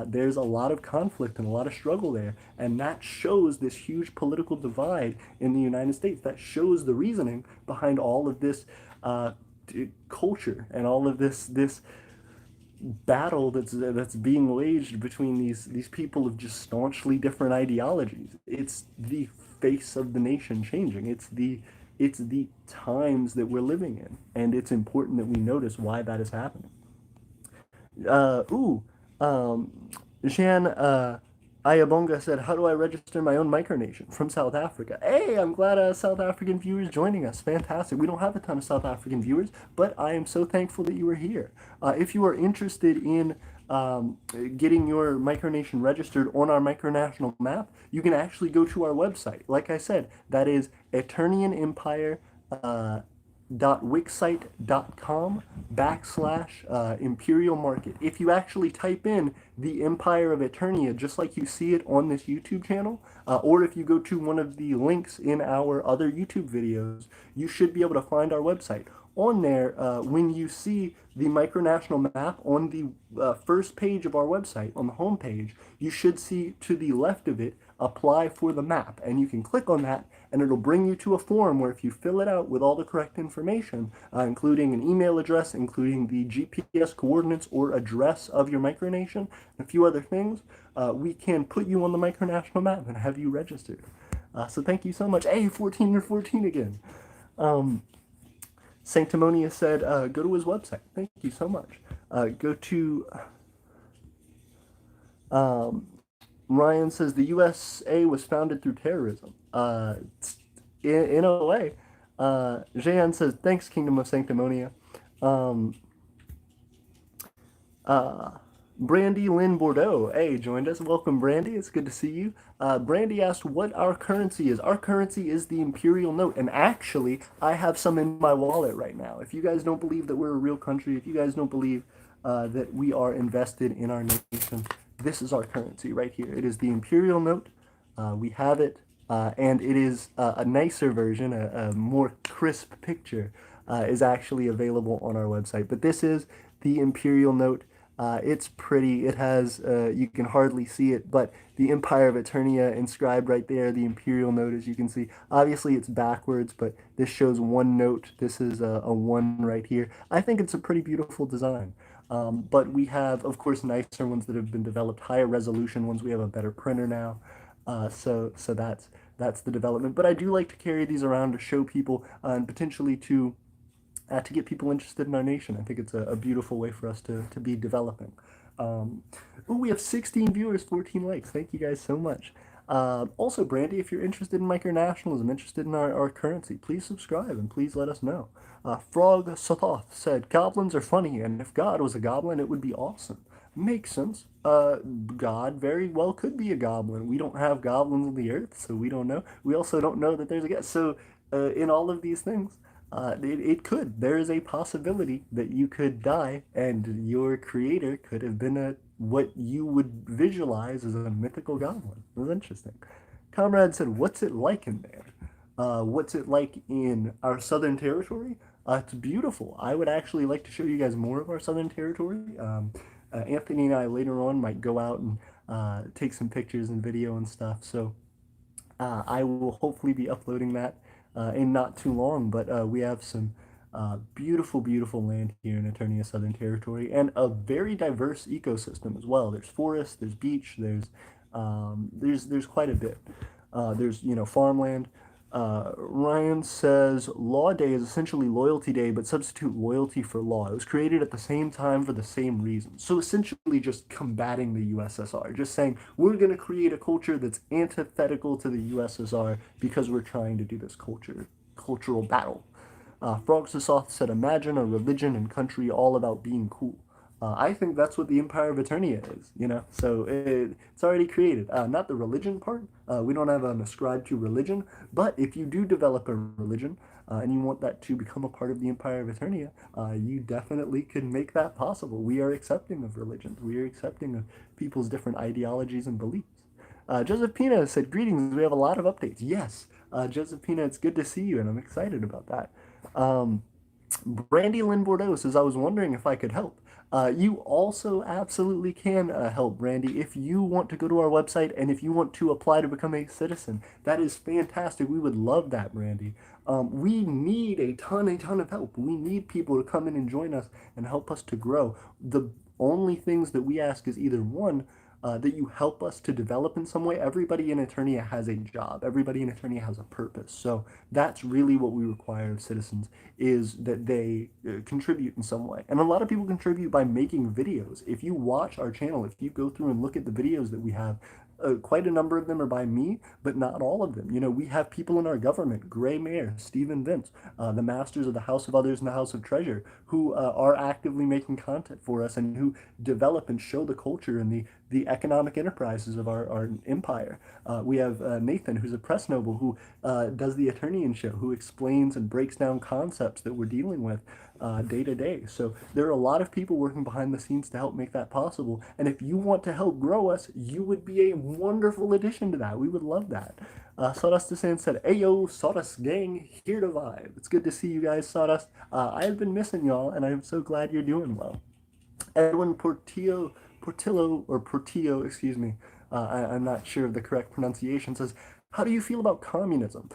there's a lot of conflict and a lot of struggle there. And that shows this huge political divide in the United States. That shows the reasoning behind all of this culture and all of this battle that's being waged between these people of just staunchly different ideologies. It's the face of the nation changing. It's the times that we're living in, and it's important that we notice why that is happening. Ooh, um, Jan Ayabonga said, "How do I register my own micronation from South Africa?" Hey, I'm glad South African viewers joining us. Fantastic. We don't have a ton of South African viewers, but I am so thankful that you are here. If you are interested in getting your micronation registered on our micronational map, you can actually go to our website. Like I said, that is Aeternian Empire. Wixsite.com/imperial market. If you actually type in the Empire of Aeternia, just like you see it on this YouTube channel, or if you go to one of the links in our other YouTube videos, you should be able to find our website. On there, when you see the micronational map on the first page of our website, on the home page, you should see to the left of it, apply for the map. And you can click on that and it'll bring you to a form where if you fill it out with all the correct information, including an email address, including the GPS coordinates or address of your micronation, and a few other things, we can put you on the micronational map and have you registered. So thank you so much. Hey, 14 or 14 again. Sanctimonious said, go to his website. Thank you so much. Go to... Ryan says the USA was founded through terrorism. In a way. Jean says, thanks, Kingdom of Sanctimonia. Brandy Lynn Bordeaux, hey, joined us. Welcome, Brandy. It's good to see you. Brandy asked what our currency is. Our currency is the imperial note, and actually, I have some in my wallet right now. If you guys don't believe that we're a real country, if you guys don't believe that we are invested in our nation, this is our currency right here. It is the imperial note. We have it, and it is a nicer version, a more crisp picture is actually available on our website. But this is the imperial note. It's pretty. It has, you can hardly see it, but the Empire of Aeternia inscribed right there, the imperial note, as you can see. Obviously, it's backwards, but this shows one note. This is a one right here. I think it's a pretty beautiful design. But we have, of course, nicer ones that have been developed, higher resolution ones. We have a better printer now. So that's the development. But I do like to carry these around to show people and potentially to get people interested in our nation. I think it's a beautiful way for us to be developing. We have 16 viewers, 14 likes. Thank you guys so much. Also, Brandy, if you're interested in micronationalism, interested in our currency, please subscribe and please let us know. Frog Sothoth said, Goblins are funny, and if God was a goblin, it would be awesome. Makes sense. God very well could be a goblin. We don't have goblins on the earth, so we don't know. We also don't know that there's a God. So, in all of these things, it could. There is a possibility that you could die and your creator could have been what you would visualize as a mythical goblin. It was interesting. Comrade said, "What's it like in there? What's it like in our southern territory? It's beautiful. I would actually like to show you guys more of our southern territory. Anthony and I later on might go out and take some pictures and video and stuff. So I will hopefully be uploading that in not too long, but we have some beautiful, beautiful land here in Aeternia Southern Territory, and a very diverse ecosystem as well. There's forest, there's beach, there's quite a bit. There's farmland. Ryan says Law Day is essentially Loyalty Day, but substitute loyalty for law. It was created at the same time for the same reason. So essentially just combating the USSR, just saying we're going to create a culture that's antithetical to the USSR because we're trying to do this cultural battle. Frog Soth said, imagine a religion and country all about being cool. I think that's what the Empire of Eternia is, so it's already created. Not the religion part. We don't have an ascribed to religion, but if you do develop a religion and you want that to become a part of the Empire of Eternia, you definitely can make that possible. We are accepting of religions. We are accepting of people's different ideologies and beliefs. Josephina said, greetings, we have a lot of updates. Yes, Josephina, it's good to see you, and I'm excited about that. Brandy Lynn Bordeaux says, I was wondering if I could help. You also absolutely can help, Brandy, if you want to go to our website and if you want to apply to become a citizen. That is fantastic. We would love that, Brandy. We need a ton of help. We need people to come in and join us and help us to grow. The only things that we ask is either one, that you help us to develop in some way. Everybody in Aeternia has a job. Everybody in Aeternia has a purpose. So that's really what we require of citizens, is that they contribute in some way. And a lot of people contribute by making videos. If you watch our channel, if you go through and look at the videos that we have, quite a number of them are by me, but not all of them. We have people in our government, Gray Mayor, Stephen Vince, the masters of the House of Others and the House of Treasure, who are actively making content for us and who develop and show the culture and the economic enterprises of our empire. We have Nathan, who's a press noble, who does the Aeternian show, who explains and breaks down concepts that we're dealing with day to day. So there are a lot of people working behind the scenes to help make that possible. And if you want to help grow us, you would be a wonderful addition to that. We would love that. Sawdust Descent said, Ayo, Sawdust Gang, here to vibe. It's good to see you guys, Sawdust. I've been missing y'all, and I'm so glad you're doing well. Edwin Portillo, excuse me, I'm not sure of the correct pronunciation, says, how do you feel about communism?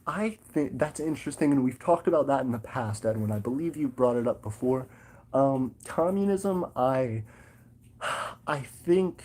I think that's interesting, and we've talked about that in the past, Edwin. I believe you brought it up before. Communism, I think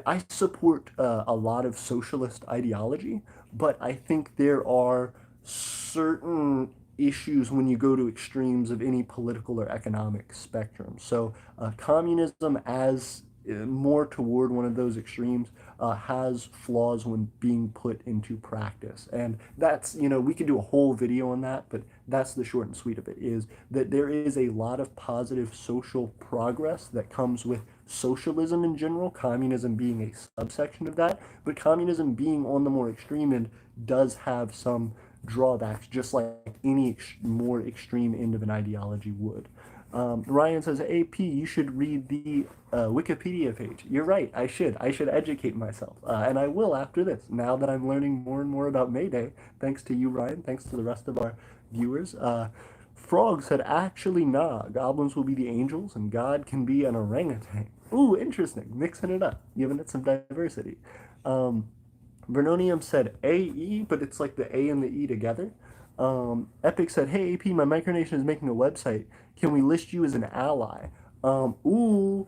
I support a lot of socialist ideology, but I think there are certain issues when you go to extremes of any political or economic spectrum. So communism, as more toward one of those extremes, has flaws when being put into practice. And that's, we could do a whole video on that, but that's the short and sweet of it, is that there is a lot of positive social progress that comes with socialism in general, communism being a subsection of that, but communism being on the more extreme end does have some drawbacks, just like any more extreme end of an ideology would. Ryan says, AP, you should read the Wikipedia page. You're right, I should educate myself, and I will after this, now that I'm learning more and more about May Day, thanks to you, Ryan, thanks to the rest of our viewers. Frog said, actually, nah, goblins will be the angels, and God can be an orangutan. Ooh, interesting, mixing it up, giving it some diversity. Vernonium said AE, but it's like the A and the E together. Epic said, hey AP, my micronation is making a website. Can we list you as an ally? You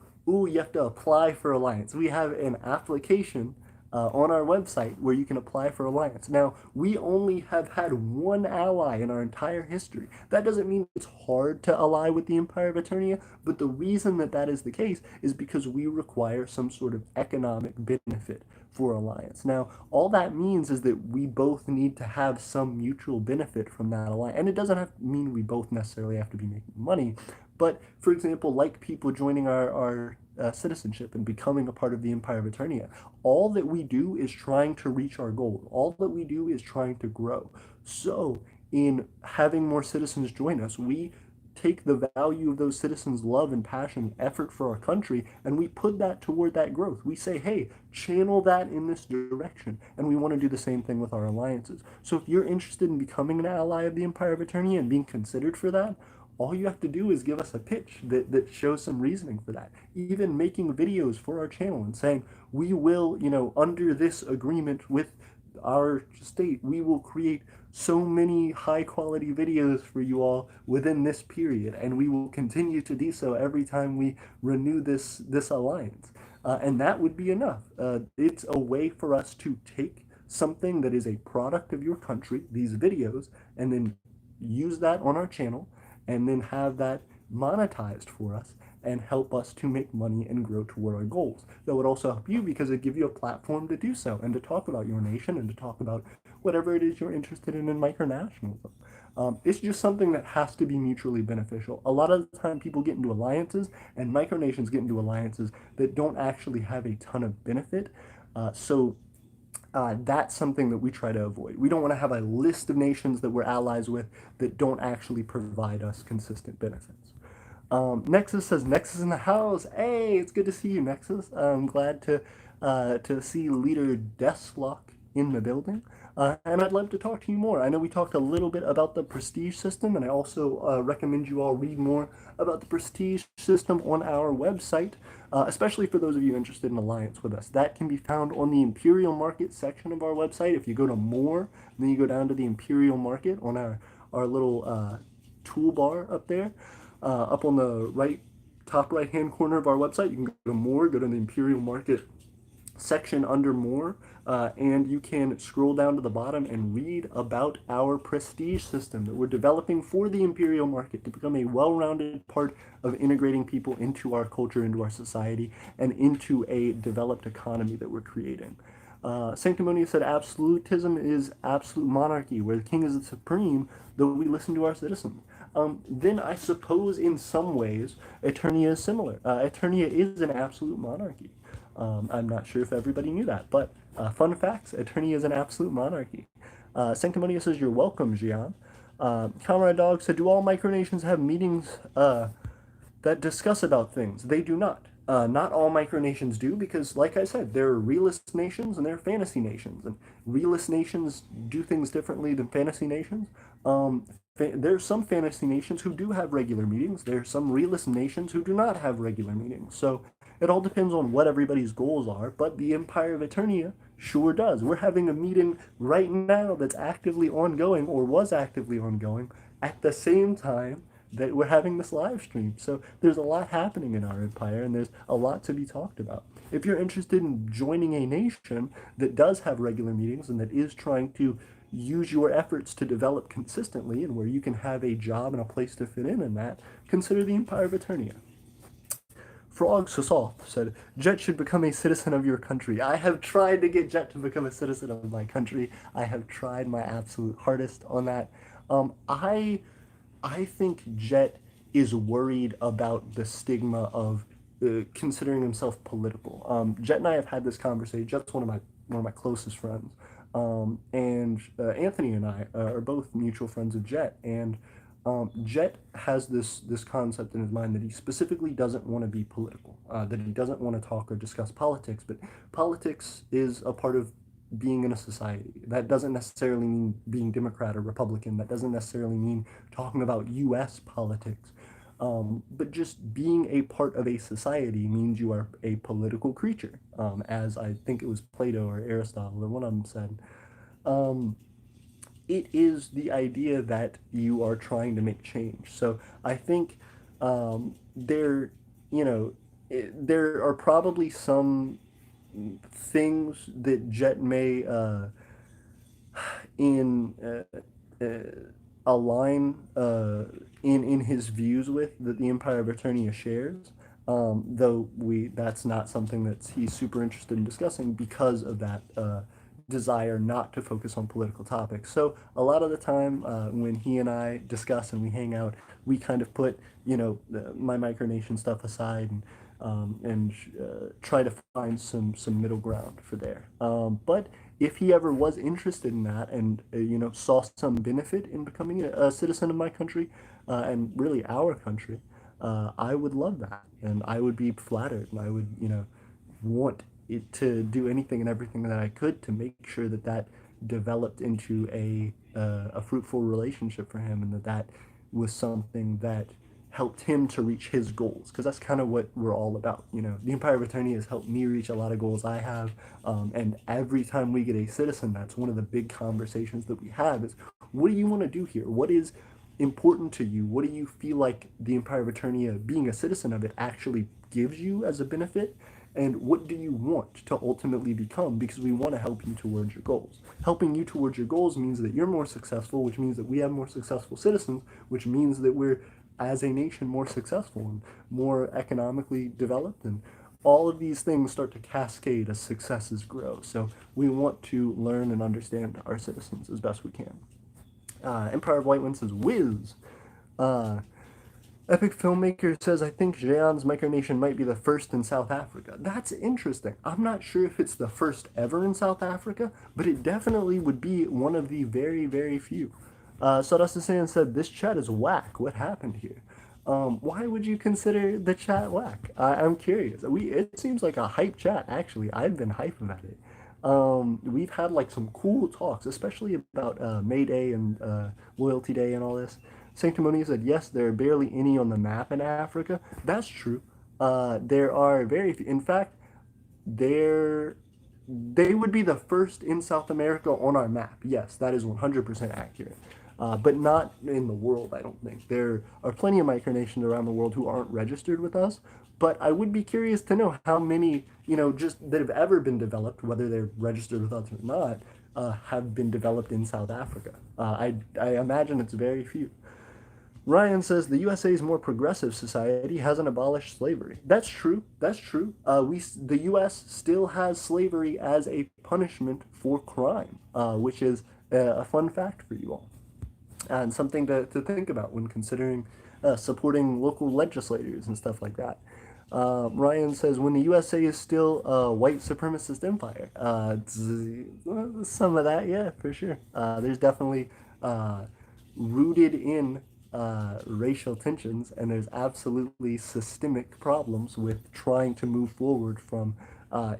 have to apply for alliance. We have an application on our website where you can apply for alliance. Now, we only have had one ally in our entire history. That doesn't mean it's hard to ally with the Empire of Eternia, but the reason that that is the case is because we require some sort of economic benefit for alliance. Now, all that means is that we both need to have some mutual benefit from that alliance. And it doesn't have to mean we both necessarily have to be making money, but for example, like people joining our citizenship and becoming a part of the Empire of Eternia, all that we do is trying to reach our goal. All that we do is trying to grow. So, in having more citizens join us, we take the value of those citizens' love and passion, effort for our country, and we put that toward that growth. We say, hey, channel that in this direction. And we want to do the same thing with our alliances. So if you're interested in becoming an ally of the Empire of Eternia and being considered for that, all you have to do is give us a pitch that shows some reasoning for that. Even making videos for our channel and saying, we will, under this agreement with our state, we will create so many high quality videos for you all within this period, and we will continue to do so every time we renew this alliance. And that would be enough. It's a way for us to take something that is a product of your country, these videos, and then use that on our channel and then have that monetized for us and help us to make money and grow toward our goals. That would also help you because it gives you a platform to do so and to talk about your nation and to talk about whatever it is you're interested in micronationalism. It's just something that has to be mutually beneficial. A lot of the time people get into alliances and micronations get into alliances that don't actually have a ton of benefit. That's something that we try to avoid. We don't want to have a list of nations that we're allies with that don't actually provide us consistent benefits. Nexus says, Nexus in the house. Hey, it's good to see you, Nexus. I'm glad to see Leader Deathlock in the building. And I'd love to talk to you more. I know we talked a little bit about the prestige system, and I also recommend you all read more about the prestige system on our website, especially for those of you interested in alliance with us. That can be found on the Imperial Market section of our website. If you go to more, then you go down to the Imperial Market on our little toolbar up there. Up on the top right hand corner of our website, you can go to more, go to the Imperial Market section under more, and you can scroll down to the bottom and read about our prestige system that we're developing for the Imperial Market to become a well-rounded part of integrating people into our culture, into our society, and into a developed economy that we're creating. Sanctimonious said absolutism is absolute monarchy, where the king is the supreme, though we listen to our citizens. Then I suppose in some ways Aeternia is similar. Aeternia is an absolute monarchy. I'm not sure if everybody knew that, but fun facts, Aeternia is an absolute monarchy. Sanctimonious says, you're welcome, Gian. Comrade Dog said, do all micronations have meetings that discuss about things? They do not. Not all micronations do because, like I said, there are realist nations and there are fantasy nations. And realist nations do things differently than fantasy nations. There are some fantasy nations who do have regular meetings. There are some realist nations who do not have regular meetings. So it all depends on what everybody's goals are, but the Empire of Eternia sure does. We're having a meeting right now that's actively ongoing, or was actively ongoing, at the same time that we're having this live stream. So there's a lot happening in our empire, and there's a lot to be talked about. If you're interested in joining a nation that does have regular meetings and that is trying to use your efforts to develop consistently and where you can have a job and a place to fit in that, consider the Empire of Eternia. Frog Sassoff said, Jet should become a citizen of your country. I have tried to get Jet to become a citizen of my country. I have tried my absolute hardest on that. I think Jet is worried about the stigma of considering himself political. Jet and I have had this conversation. Jet's one of my closest friends, and Anthony and I are both mutual friends of Jet. And Jet has this concept in his mind that he specifically doesn't want to be political, that he doesn't want to talk or discuss politics. But politics is a part of being in a society. That doesn't necessarily mean being Democrat or Republican. That doesn't necessarily mean talking about U.S. politics. But just being a part of a society means you are a political creature, as I think it was Plato or Aristotle or one of them said. It is the idea that you are trying to make change. So I think there are probably some things that Jet may in align in his views with that the Empire of Eternia shares. Though that's not something that he's super interested in discussing because of that desire not to focus on political topics. So a lot of the time when he and I discuss and we hang out, we kind of put my micronation stuff aside and try to find some middle ground for there. But if he ever was interested in that and saw some benefit in becoming a citizen of my country and really our country, I would love that, and I would be flattered, and I would want it to do anything and everything that I could to make sure that that developed into a fruitful relationship for him, and that was something that helped him to reach his goals, because that's kind of what we're all about. The Empire of Eternia has helped me reach a lot of goals I have, and every time we get a citizen, that's one of the big conversations that we have is, what do you want to do here? What is important to you? What do you feel like the Empire of Eternia, being a citizen of it, actually gives you as a benefit? And what do you want to ultimately become? Because we want to help you towards your goals. Helping you towards your goals means that you're more successful, which means that we have more successful citizens, which means that we're, as a nation, more successful and more economically developed. And all of these things start to cascade as successes grow. So we want to learn and understand our citizens as best we can. Empire of White One says, Whiz. Epic Filmmaker says, I think Jean's micronation might be the first in South Africa. That's interesting. I'm not sure if it's the first ever in South Africa, but it definitely would be one of the very, very few. Sawdust Hussein said, this chat is whack. What happened here? Why would you consider the chat whack? I'm curious. It seems like a hype chat, actually. I've been hype about it. We've had like some cool talks, especially about May Day and Loyalty Day and all this. Sanctimony said, yes, there are barely any on the map in Africa. That's true. There are very few. In fact, they would be the first in South America on our map. Yes, that is 100% accurate. But not in the world, I don't think. There are plenty of micronations around the world who aren't registered with us, but I would be curious to know how many, just that have ever been developed, whether they're registered with us or not, have been developed in South Africa. I imagine it's very few. Ryan says the USA's more progressive society hasn't abolished slavery. That's true. That's true. The U.S. still has slavery as a punishment for crime, which is a fun fact for you all, and something to think about when considering supporting local legislators and stuff like that. Ryan says, when the USA is still a white supremacist empire. Some of that, yeah, for sure. There's definitely rooted in racial tensions, and there's absolutely systemic problems with trying to move forward from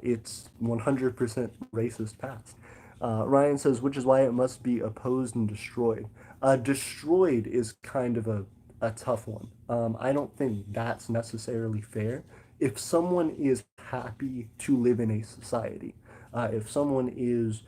its 100% racist past. Ryan says, which is why it must be opposed and destroyed. Destroyed is kind of a tough one. I don't think that's necessarily fair. If someone is happy to live in a society, if someone is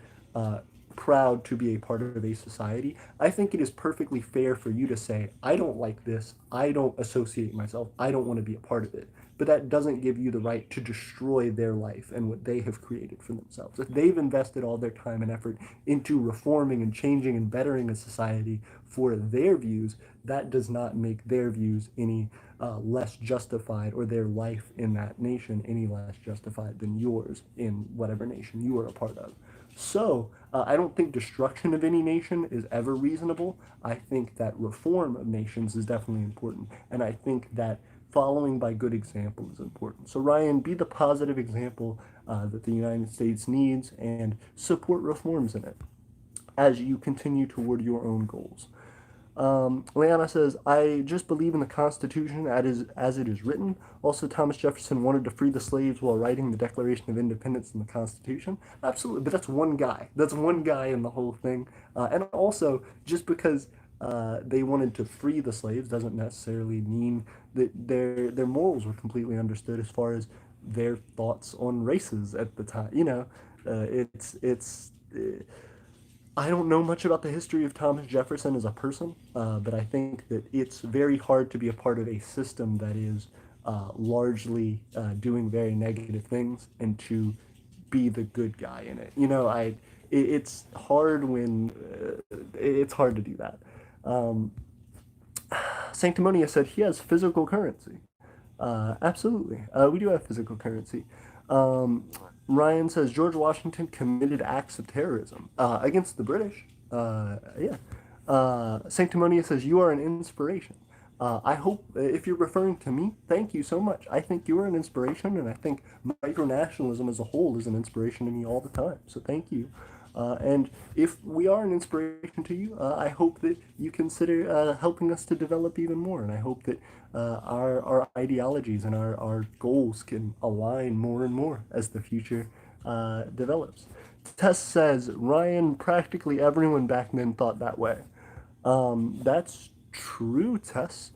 proud to be a part of a society, I think it is perfectly fair for you to say, I don't like this, I don't associate myself, I don't want to be a part of it. But that doesn't give you the right to destroy their life and what they have created for themselves. If they've invested all their time and effort into reforming and changing and bettering a society for their views, that does not make their views any less justified, or their life in that nation any less justified than yours in whatever nation you are a part of. So I don't think destruction of any nation is ever reasonable. I think that reform of nations is definitely important, and I think that following by good example is important. So Ryan, be the positive example that the United States needs, and support reforms in it as you continue toward your own goals. Leanna says, I just believe in the Constitution as it is written. Also, Thomas Jefferson wanted to free the slaves while writing the Declaration of Independence in the Constitution. Absolutely, but that's one guy. That's one guy in the whole thing. And also, just because they wanted to free the slaves doesn't necessarily mean that their morals were completely understood as far as their thoughts on races at the time. It's I don't know much about the history of Thomas Jefferson as a person, but I think that it's very hard to be a part of a system that is largely doing very negative things, and to be the good guy in it. You know, it's hard when it's hard to do that. Um, Sanctimonious said he has physical currency. Absolutely. We do have physical currency. Um, Ryan says George Washington committed acts of terrorism against the British. Yeah. Sanctimonious says you are an inspiration. I hope if you're referring to me, thank you so much. I think you are an inspiration, and I think micronationalism as a whole is an inspiration to me all the time. So thank you. And if we are an inspiration to you, I hope that you consider helping us to develop even more. And I hope that our ideologies and our goals can align more and more as the future develops. Tess says, Ryan, practically everyone back then thought that way. That's true, Tess.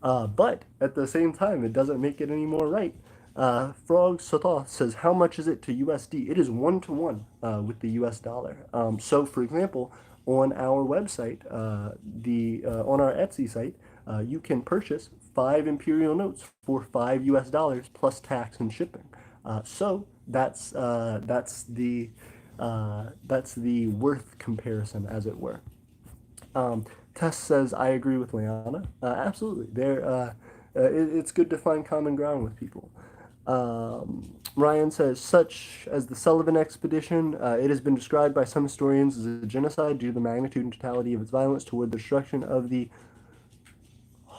But at the same time, it doesn't make it any more right. Frog Sotha says, how much is it to USD? It is 1-to-1 with the US dollar. So, for example, on our website, on our Etsy site, you can purchase 5 imperial notes for $5 plus tax and shipping. So that's the worth comparison, as it were. Tess says, I agree with Liana. Absolutely. It's good to find common ground with people. Ryan says, such as the Sullivan expedition, it has been described by some historians as a genocide due to the magnitude and totality of its violence toward the destruction of the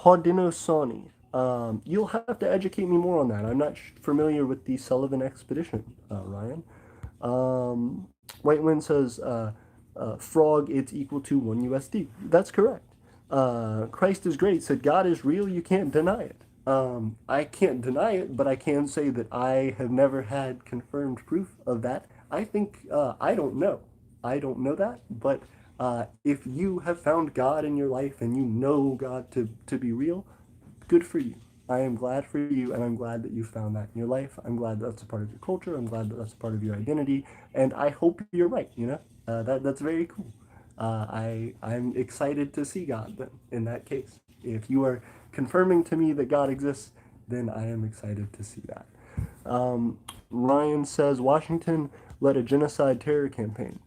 Haudenosaunee. You'll have to educate me more on that. I'm not familiar with the Sullivan expedition, Ryan. White Wind says, frog, it's equal to 1 USD. That's correct. Christ is great said, God is real, you can't deny it. I can't deny it, but I can say that I have never had confirmed proof of that. I think, I don't know. I don't know that, but if you have found God in your life and you know God to be real, good for you. I am glad for you, and I'm glad that you found that in your life. I'm glad that's a part of your culture. I'm glad that that's a part of your identity, and I hope you're right. You know, that's very cool. I'm excited to see God then. In that case, if you are confirming to me that God exists, then I am excited to see that. Ryan says Washington led a genocide terror campaign.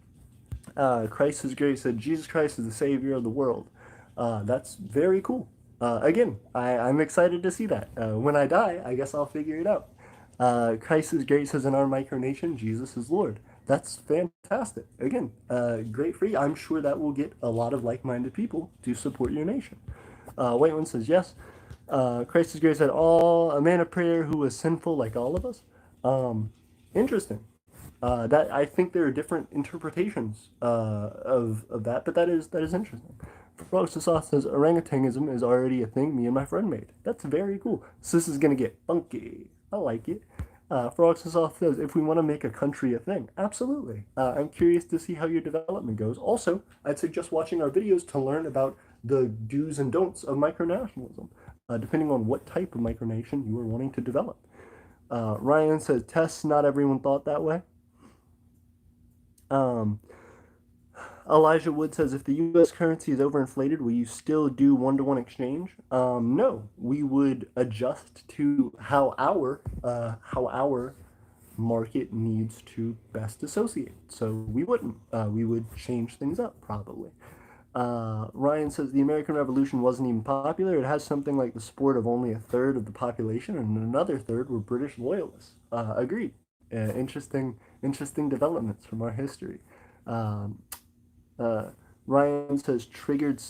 Christ is great said Jesus Christ is the savior of the world. That's very cool. Again, I'm excited to see that. When I die, I guess I'll figure it out. Christ is great says in our micronation, Jesus is Lord. That's fantastic. Again, great for you. I'm sure that will get a lot of like-minded people to support your nation. White One says yes. Christ is great said, a man of prayer who was sinful like all of us. Interesting. That I think there are different interpretations of that, but that is interesting. Frog Sauce says orangutanism is already a thing me and my friend made. That's very cool. So this is gonna get funky. I like it. Frog Sauce says if we want to make a country a thing, absolutely. I'm curious to see how your development goes. Also, I'd suggest watching our videos to learn about the do's and don'ts of micronationalism, depending on what type of micronation you are wanting to develop. Ryan says, Tess, not everyone thought that way. Elijah Wood says, if the U.S. currency is overinflated, will you still do one-to-one exchange? No, we would adjust to how our market needs to best associate. So we wouldn't. We would change things up probably. Ryan says the American Revolution wasn't even popular. It has something like the support of only a third of the population, and another third were British loyalists. Agreed. Interesting developments from our history. Um, Ryan says triggered.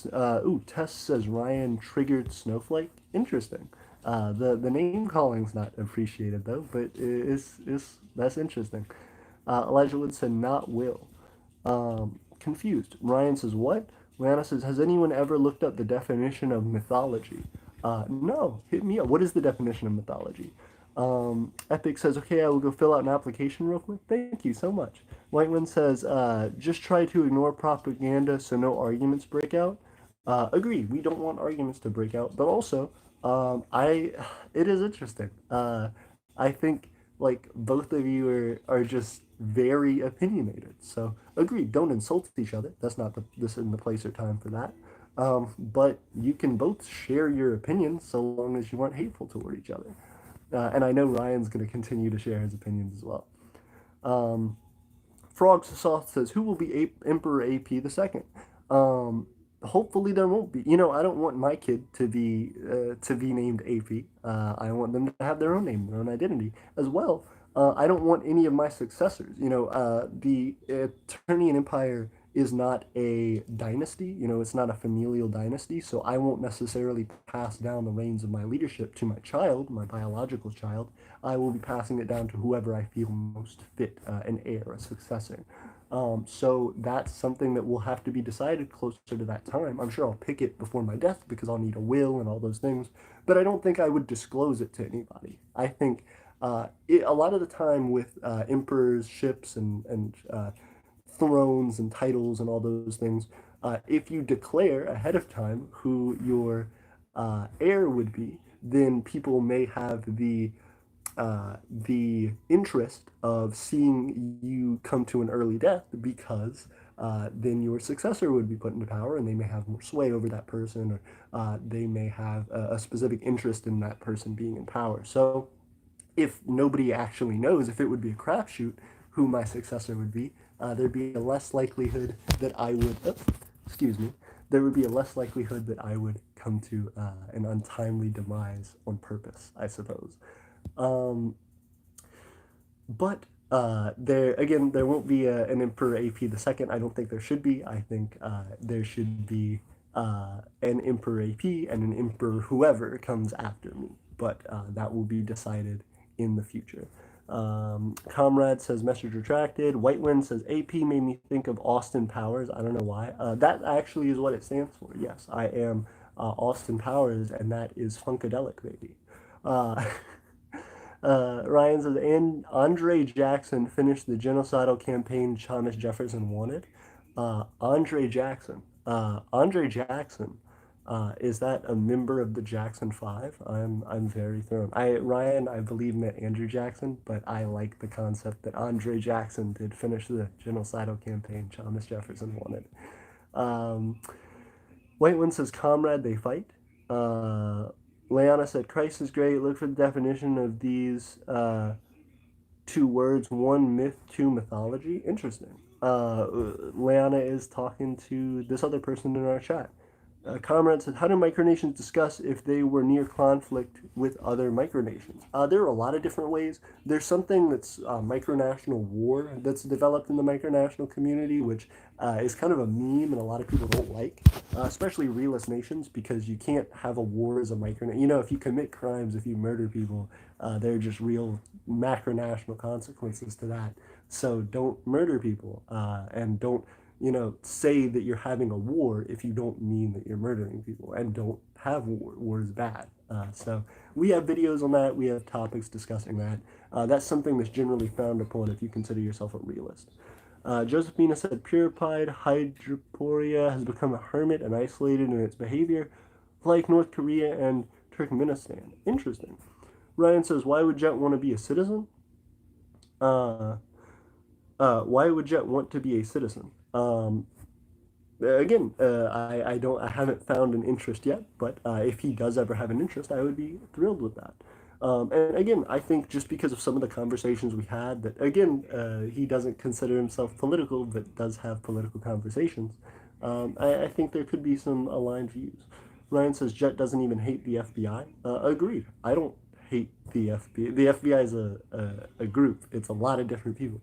Tess says Ryan triggered snowflake. Interesting. The name calling's not appreciated though, but that's interesting. Elijah Wood said not will. Confused. Ryan says what? Lana says, has anyone ever looked up the definition of mythology? No. Hit me up. What is the definition of mythology? Epic says, okay, I will go fill out an application real quick. Thank you so much. Whiteman says, just try to ignore propaganda so no arguments break out. Agreed. We don't want arguments to break out, but also, it is interesting. I think like both of you are just very opinionated. So agreed. Don't insult each other. That's not this isn't the place or time for that. But you can both share your opinions so long as you aren't hateful toward each other. And I know Ryan's going to continue to share his opinions as well. Frog Sauce says, "Who will be Emperor AP the second?" Um, Hopefully there won't be. I don't want my kid to be named AP. I want them to have their own name, their own identity as well. I don't want any of my successors. The Eternian Empire is not a dynasty. It's not a familial dynasty, so I won't necessarily pass down the reins of my leadership to my child, my biological child. I will be passing it down to whoever I feel most fit, an heir, a successor. So that's something that will have to be decided closer to that time. I'm sure I'll pick it before my death because I'll need a will and all those things, but I don't think I would disclose it to anybody. I think a lot of the time with emperors, ships, and thrones and titles and all those things, if you declare ahead of time who your heir would be, then people may have the interest of seeing you come to an early death because then your successor would be put into power and they may have more sway over that person, or they may have a specific interest in that person being in power. So if nobody actually knows, if it would be a crapshoot who my successor would be, there'd be a less likelihood that I would, excuse me, there would be a less likelihood that I would come to an untimely demise on purpose, I suppose. Um, but there won't be an Emperor AP the second. I don't think there should be. I think there should be an Emperor AP and an Emperor whoever comes after me. But that will be decided in the future. Comrade says message retracted. Whitewind says AP made me think of Austin Powers. I don't know why. That actually is what it stands for. Yes, I am Austin Powers, and that is Funkadelic, baby. Uh, Ryan says, and Andre Jackson finished the genocidal campaign Thomas Jefferson wanted. Andre Jackson. Andre Jackson. Is that a member of the Jackson Five? I'm very thrown. Ryan, I believe meant Andrew Jackson, but I like the concept that Andre Jackson did finish the genocidal campaign Thomas Jefferson wanted. White one says, "Comrade, they fight." Leanna said, "Christ is great. Look for the definition of these two words: one myth, two mythology." Interesting. Leanna is talking to this other person in our chat. Comrade said, "How do micronations discuss if they were near conflict with other micronations?" There are a lot of different ways. There's something that's micronational war that's developed in the micronational community, which is kind of a meme and a lot of people don't like, especially realist nations, because you can't have a war as a micronation. If you commit crimes, if you murder people, there are just real macronational consequences to that. So don't murder people, and don't say that you're having a war if you don't mean that you're murdering people, and don't have war. War is bad. So we have videos on that. We have topics discussing that. That's something that's generally frowned upon if you consider yourself a realist. Josephina said, "Purified hydroporia has become a hermit and isolated in its behavior, like North Korea and Turkmenistan." Interesting. Ryan says, "Why would Jet want to be a citizen?" Why would Jet want to be a citizen? Again, I haven't found an interest yet, but if he does ever have an interest, I would be thrilled with that. And again, I think just because of some of the conversations we had, that again, he doesn't consider himself political, but does have political conversations. I think there could be some aligned views. Ryan says Jet doesn't even hate the FBI. Agreed. I don't hate the FBI. The FBI is a group. It's a lot of different people.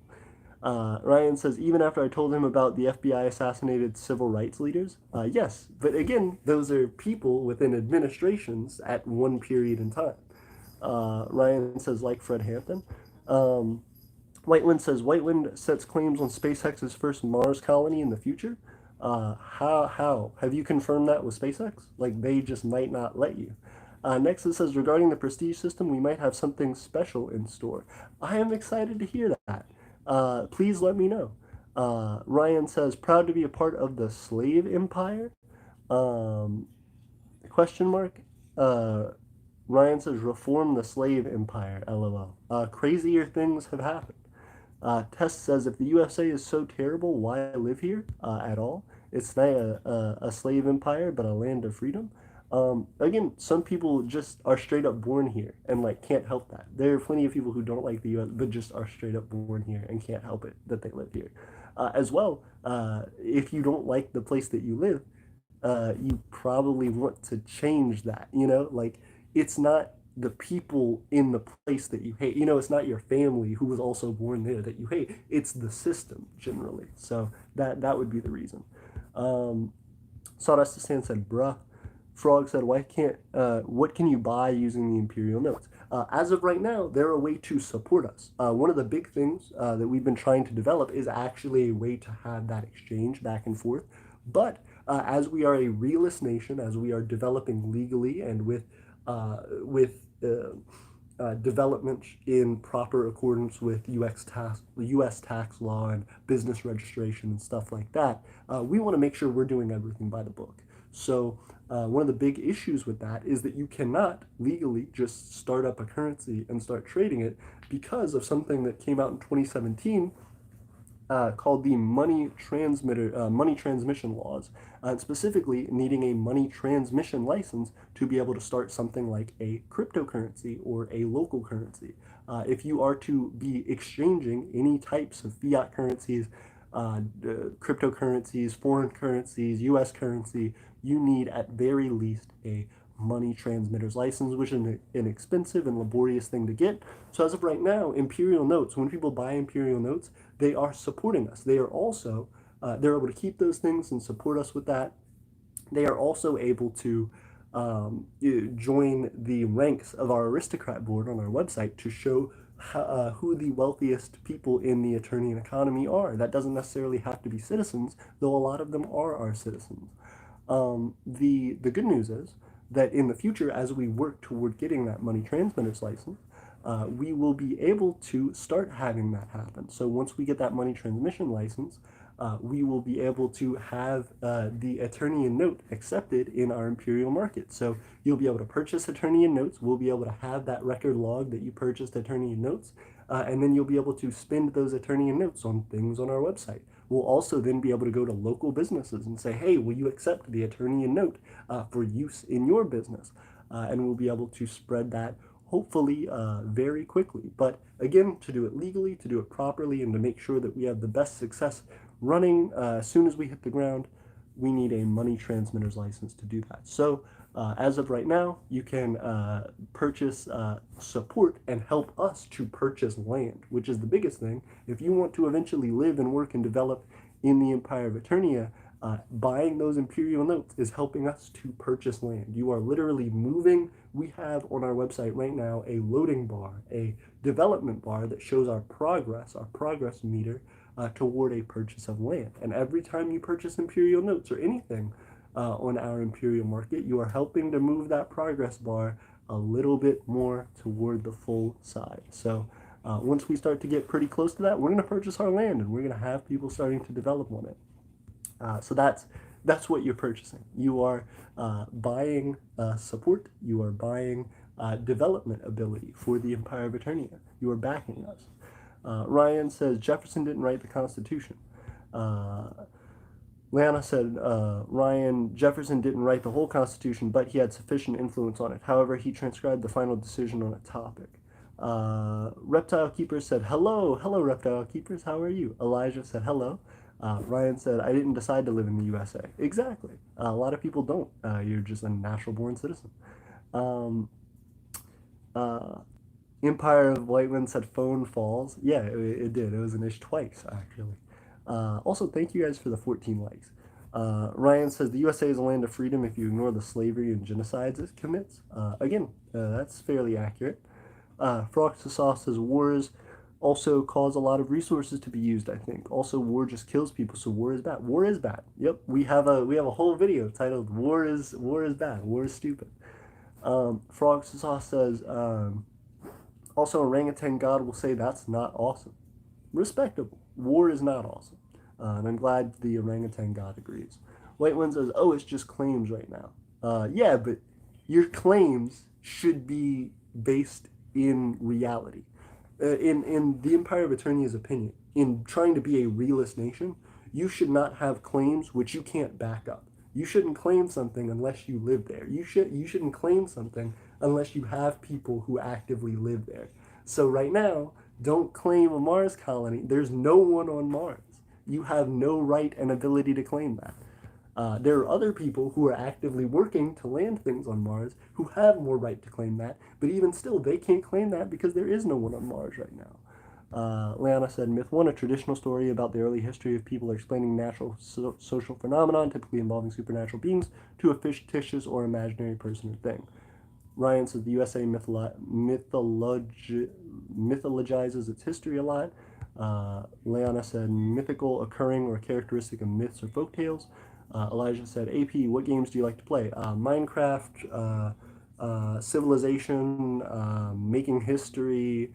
Ryan says, "Even after I told him about the FBI assassinated civil rights leaders." Yes, but again, those are people within administrations at one period in time. Ryan says, like Fred Hampton. Whitewind says, "Whitewind sets claims on SpaceX's first Mars colony in the future." How? Have you confirmed that with SpaceX? Like, they just might not let you. Next, it says, "Regarding the prestige system, we might have something special in store." I am excited to hear that. Please let me know. Ryan says, "Proud to be a part of the slave empire?" Question mark. Ryan says, "Reform the slave empire, LOL." Crazier things have happened. Test says, "If the USA is so terrible, why live here at all? It's not a slave empire, but a land of freedom." Again, some people just are straight up born here and like can't help that. There are plenty of people who don't like the U.S. but just are straight up born here and can't help it that they live here. As well, if you don't like the place that you live, you probably want to change that. Like it's not the people in the place that you hate. It's not your family who was also born there that you hate. It's the system generally. So that would be the reason. Sawdust Sand said, bruh. Frog said, why can't, what can you buy using the Imperial notes? As of right now, they're a way to support us. One of the big things that we've been trying to develop is actually a way to have that exchange back and forth. But as we are a realist nation, as we are developing legally and with development in proper accordance with U.S. tax law and business registration and stuff like that, we want to make sure we're doing everything by the book. So one of the big issues with that is that you cannot legally just start up a currency and start trading it because of something that came out in 2017 called the money transmission laws, specifically needing a money transmission license to be able to start something like a cryptocurrency or a local currency. If you are to be exchanging any types of fiat currencies, cryptocurrencies, foreign currencies, U.S. currency, you need at very least a money transmitter's license, which is an expensive and laborious thing to get. So as of right now, Imperial notes, when people buy Imperial notes, they are supporting us. They are also, they're able to keep those things and support us with that. They are also able to join the ranks of our aristocrat board on our website to show who the wealthiest people in the Aeternian economy are. That doesn't necessarily have to be citizens, though a lot of them are our citizens. The good news is that in the future, as we work toward getting that money transmitter's license, we will be able to start having that happen. So once we get that money transmission license, we will be able to have the Aeternian note accepted in our Imperial market. So you'll be able to purchase Aeternian notes. We'll be able to have that record log that you purchased Aeternian notes, and then you'll be able to spend those Aeternian notes on things on our website. We'll also then be able to go to local businesses and say, hey, will you accept the Aeternian note for use in your business? And we'll be able to spread that hopefully very quickly. But again, to do it legally, to do it properly, and to make sure that we have the best success running as soon as we hit the ground, we need a money transmitter's license to do that. So as of right now, you can purchase support and help us to purchase land, which is the biggest thing. If you want to eventually live and work and develop in the Empire of Aeternia, buying those Imperial notes is helping us to purchase land. You are literally moving. We have on our website right now a loading bar, a development bar that shows our progress meter toward a purchase of land. And every time you purchase Imperial notes or anything on our Imperial market, you are helping to move that progress bar a little bit more toward the full side. So once we start to get pretty close to that, we're going to purchase our land and we're going to have people starting to develop on it. So that's what you're purchasing. You are buying support. You are buying development ability for the Empire of Aeternia. You are backing us. Ryan says Jefferson didn't write the Constitution. Lana said Ryan Jefferson didn't write the whole Constitution, but he had sufficient influence on it. However, he transcribed the final decision on a topic. Reptile Keeper said hello, Reptile Keepers. How are you? Elijah said hello. Ryan said, I didn't decide to live in the USA. Exactly. A lot of people don't. You're just a natural born citizen. Empire of Whiteman said phone falls. Yeah, it did. It was an ish twice, actually. Also, thank you guys for the 14 likes. Ryan says, the USA is a land of freedom if you ignore the slavery and genocides it commits. Again, that's fairly accurate. Frox the Sauce says, wars also cause a lot of resources to be used, I think. Also, war just kills people, so war is bad. War is bad. Yep, we have a whole video titled War is bad. War is stupid. Frogs the Sauce says, also orangutan god will say that's not awesome. Respectable. War is not awesome. And I'm glad the orangutan god agrees. White One says, oh, it's just claims right now. Yeah, but your claims should be based in reality. In the Empire of Aeternia's opinion, in trying to be a realist nation, you should not have claims which you can't back up. You shouldn't claim something unless you live there. You shouldn't claim something unless you have people who actively live there. So right now, don't claim a Mars colony. There's no one on Mars. You have no right and ability to claim that. There are other people who are actively working to land things on Mars who have more right to claim that, but even still, they can't claim that because there is no one on Mars right now. Leanna said, Myth 1, a traditional story about the early history of people explaining natural social phenomenon, typically involving supernatural beings, to a fictitious or imaginary person or thing. Ryan says, the USA mythologizes its history a lot. Leanna said, mythical, occurring, or characteristic of myths or folktales. Elijah said, AP, what games do you like to play? Minecraft, Civilization, Making History,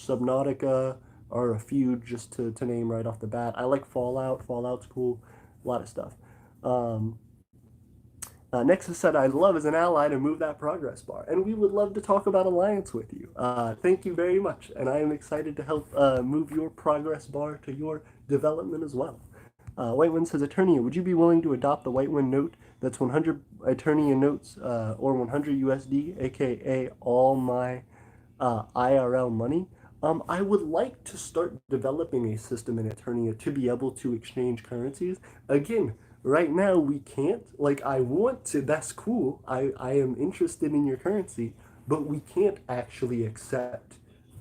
Subnautica are a few just to name right off the bat. I like Fallout. Fallout's cool. A lot of stuff. Nexus said, I'd love as an ally to move that progress bar, and we would love to talk about alliance with you. Thank you very much, and I am excited to help move your progress bar to your development as well. Whitewind says, Aeternia, would you be willing to adopt the Whitewind note that's 100 Aeternia notes or 100 USD, aka all my IRL money? I would like to start developing a system in Aeternia to be able to exchange currencies. Again, right now we can't. Like, I want to, that's cool. I am interested in your currency, but we can't actually accept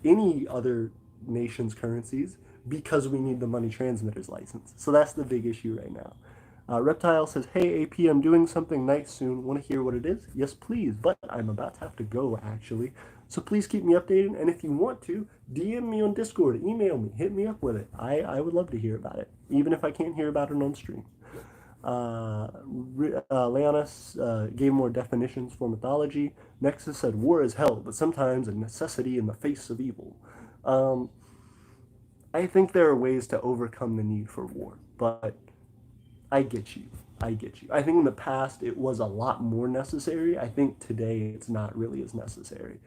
any other nation's currencies because we need the money transmitter's license. So that's the big issue right now. Reptile says, hey AP, I'm doing something nice soon. Want to hear what it is? Yes, please, but I'm about to have to go actually. So please keep me updated, and if you want to, DM me on Discord, email me, hit me up with it. I would love to hear about it, even if I can't hear about it on stream. Leonis gave more definitions for mythology. Nexus said, war is hell, but sometimes a necessity in the face of evil. I think there are ways to overcome the need for war, but I get you. I get you. I think in the past it was a lot more necessary. I think today it's not really as necessary.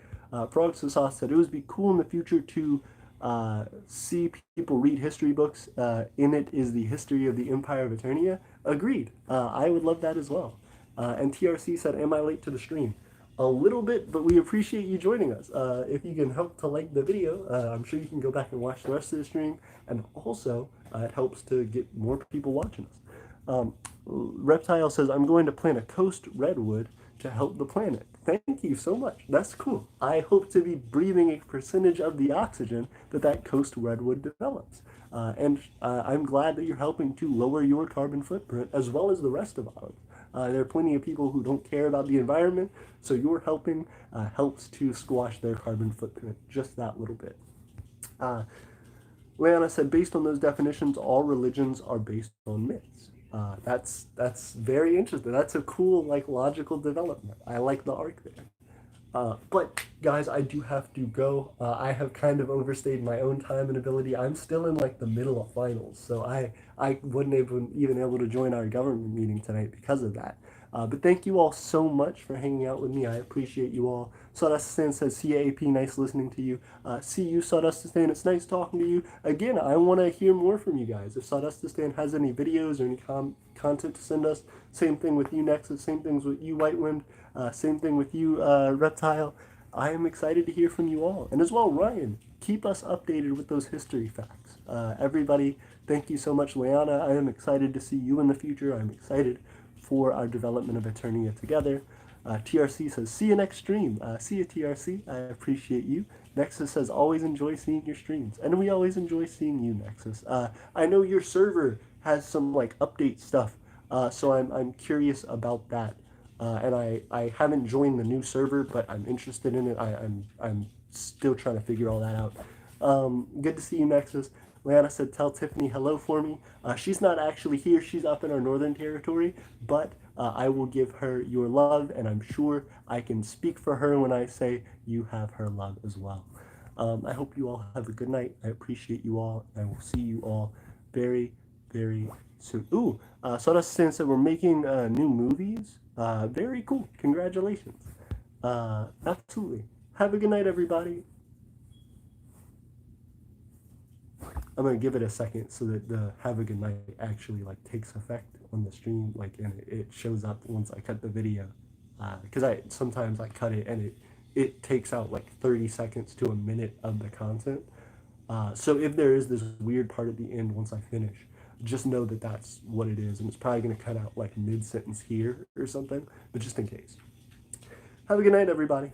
Frog Sauce said it would be cool in the future to see people read history books. In it is the history of the Empire of Aeternia. Agreed. I would love that as well. And TRC said, am I late to the stream? A little bit, but we appreciate you joining us. If you can help to like the video, I'm sure you can go back and watch the rest of the stream. And also, it helps to get more people watching us. Reptile says, I'm going to plant a coast redwood to help the planet. Thank you so much. That's cool. I hope to be breathing a percentage of the oxygen that coast redwood develops. And I'm glad that you're helping to lower your carbon footprint as well as the rest of ours. There are plenty of people who don't care about the environment, so your helping helps to squash their carbon footprint just that little bit. Leanna said, based on those definitions, all religions are based on myths. That's very interesting. That's a cool, like, logical development. I like the arc there. But guys, I do have to go. I have kind of overstayed my own time and ability. I'm still in like the middle of finals, so I wasn't even able to join our government meeting tonight because of that. But thank you all so much for hanging out with me. I appreciate you all. Sawdustistan says, see you, AP, nice listening to you. See you, Sawdustistan, it's nice talking to you. Again, I want to hear more from you guys. If Sawdustistan has any videos or any content to send us, same thing with you, Nexus, same things with you, Whitewind, same thing with you, Reptile. I am excited to hear from you all. And as well, Ryan, keep us updated with those history facts. Everybody, thank you so much, Leanna. I am excited to see you in the future. I'm excited for our development of Aeternia together. TRC says, see you next stream. See you, TRC. I appreciate you. Nexus says, always enjoy seeing your streams. And we always enjoy seeing you, Nexus. I know your server has some like update stuff, so I'm curious about that. And I haven't joined the new server, but I'm interested in it. I'm still trying to figure all that out. Good to see you, Nexus. Leanna said, tell Tiffany hello for me. She's not actually here. She's up in our northern territory, but I will give her your love, and I'm sure I can speak for her when I say you have her love as well. I hope you all have a good night. I appreciate you all. I will see you all very, very soon. Ooh, Sawdustistan said we're making new movies. Very cool. Congratulations. Absolutely. Have a good night, everybody. I'm gonna give it a second so that the have a good night actually like takes effect on the stream, like, and it shows up once I cut the video. Because I sometimes I cut it and it takes out like 30 seconds to a minute of the content. So if there is this weird part at the end once I finish, just know that that's what it is, and it's probably gonna cut out like mid sentence here or something. But just in case. Have a good night, everybody.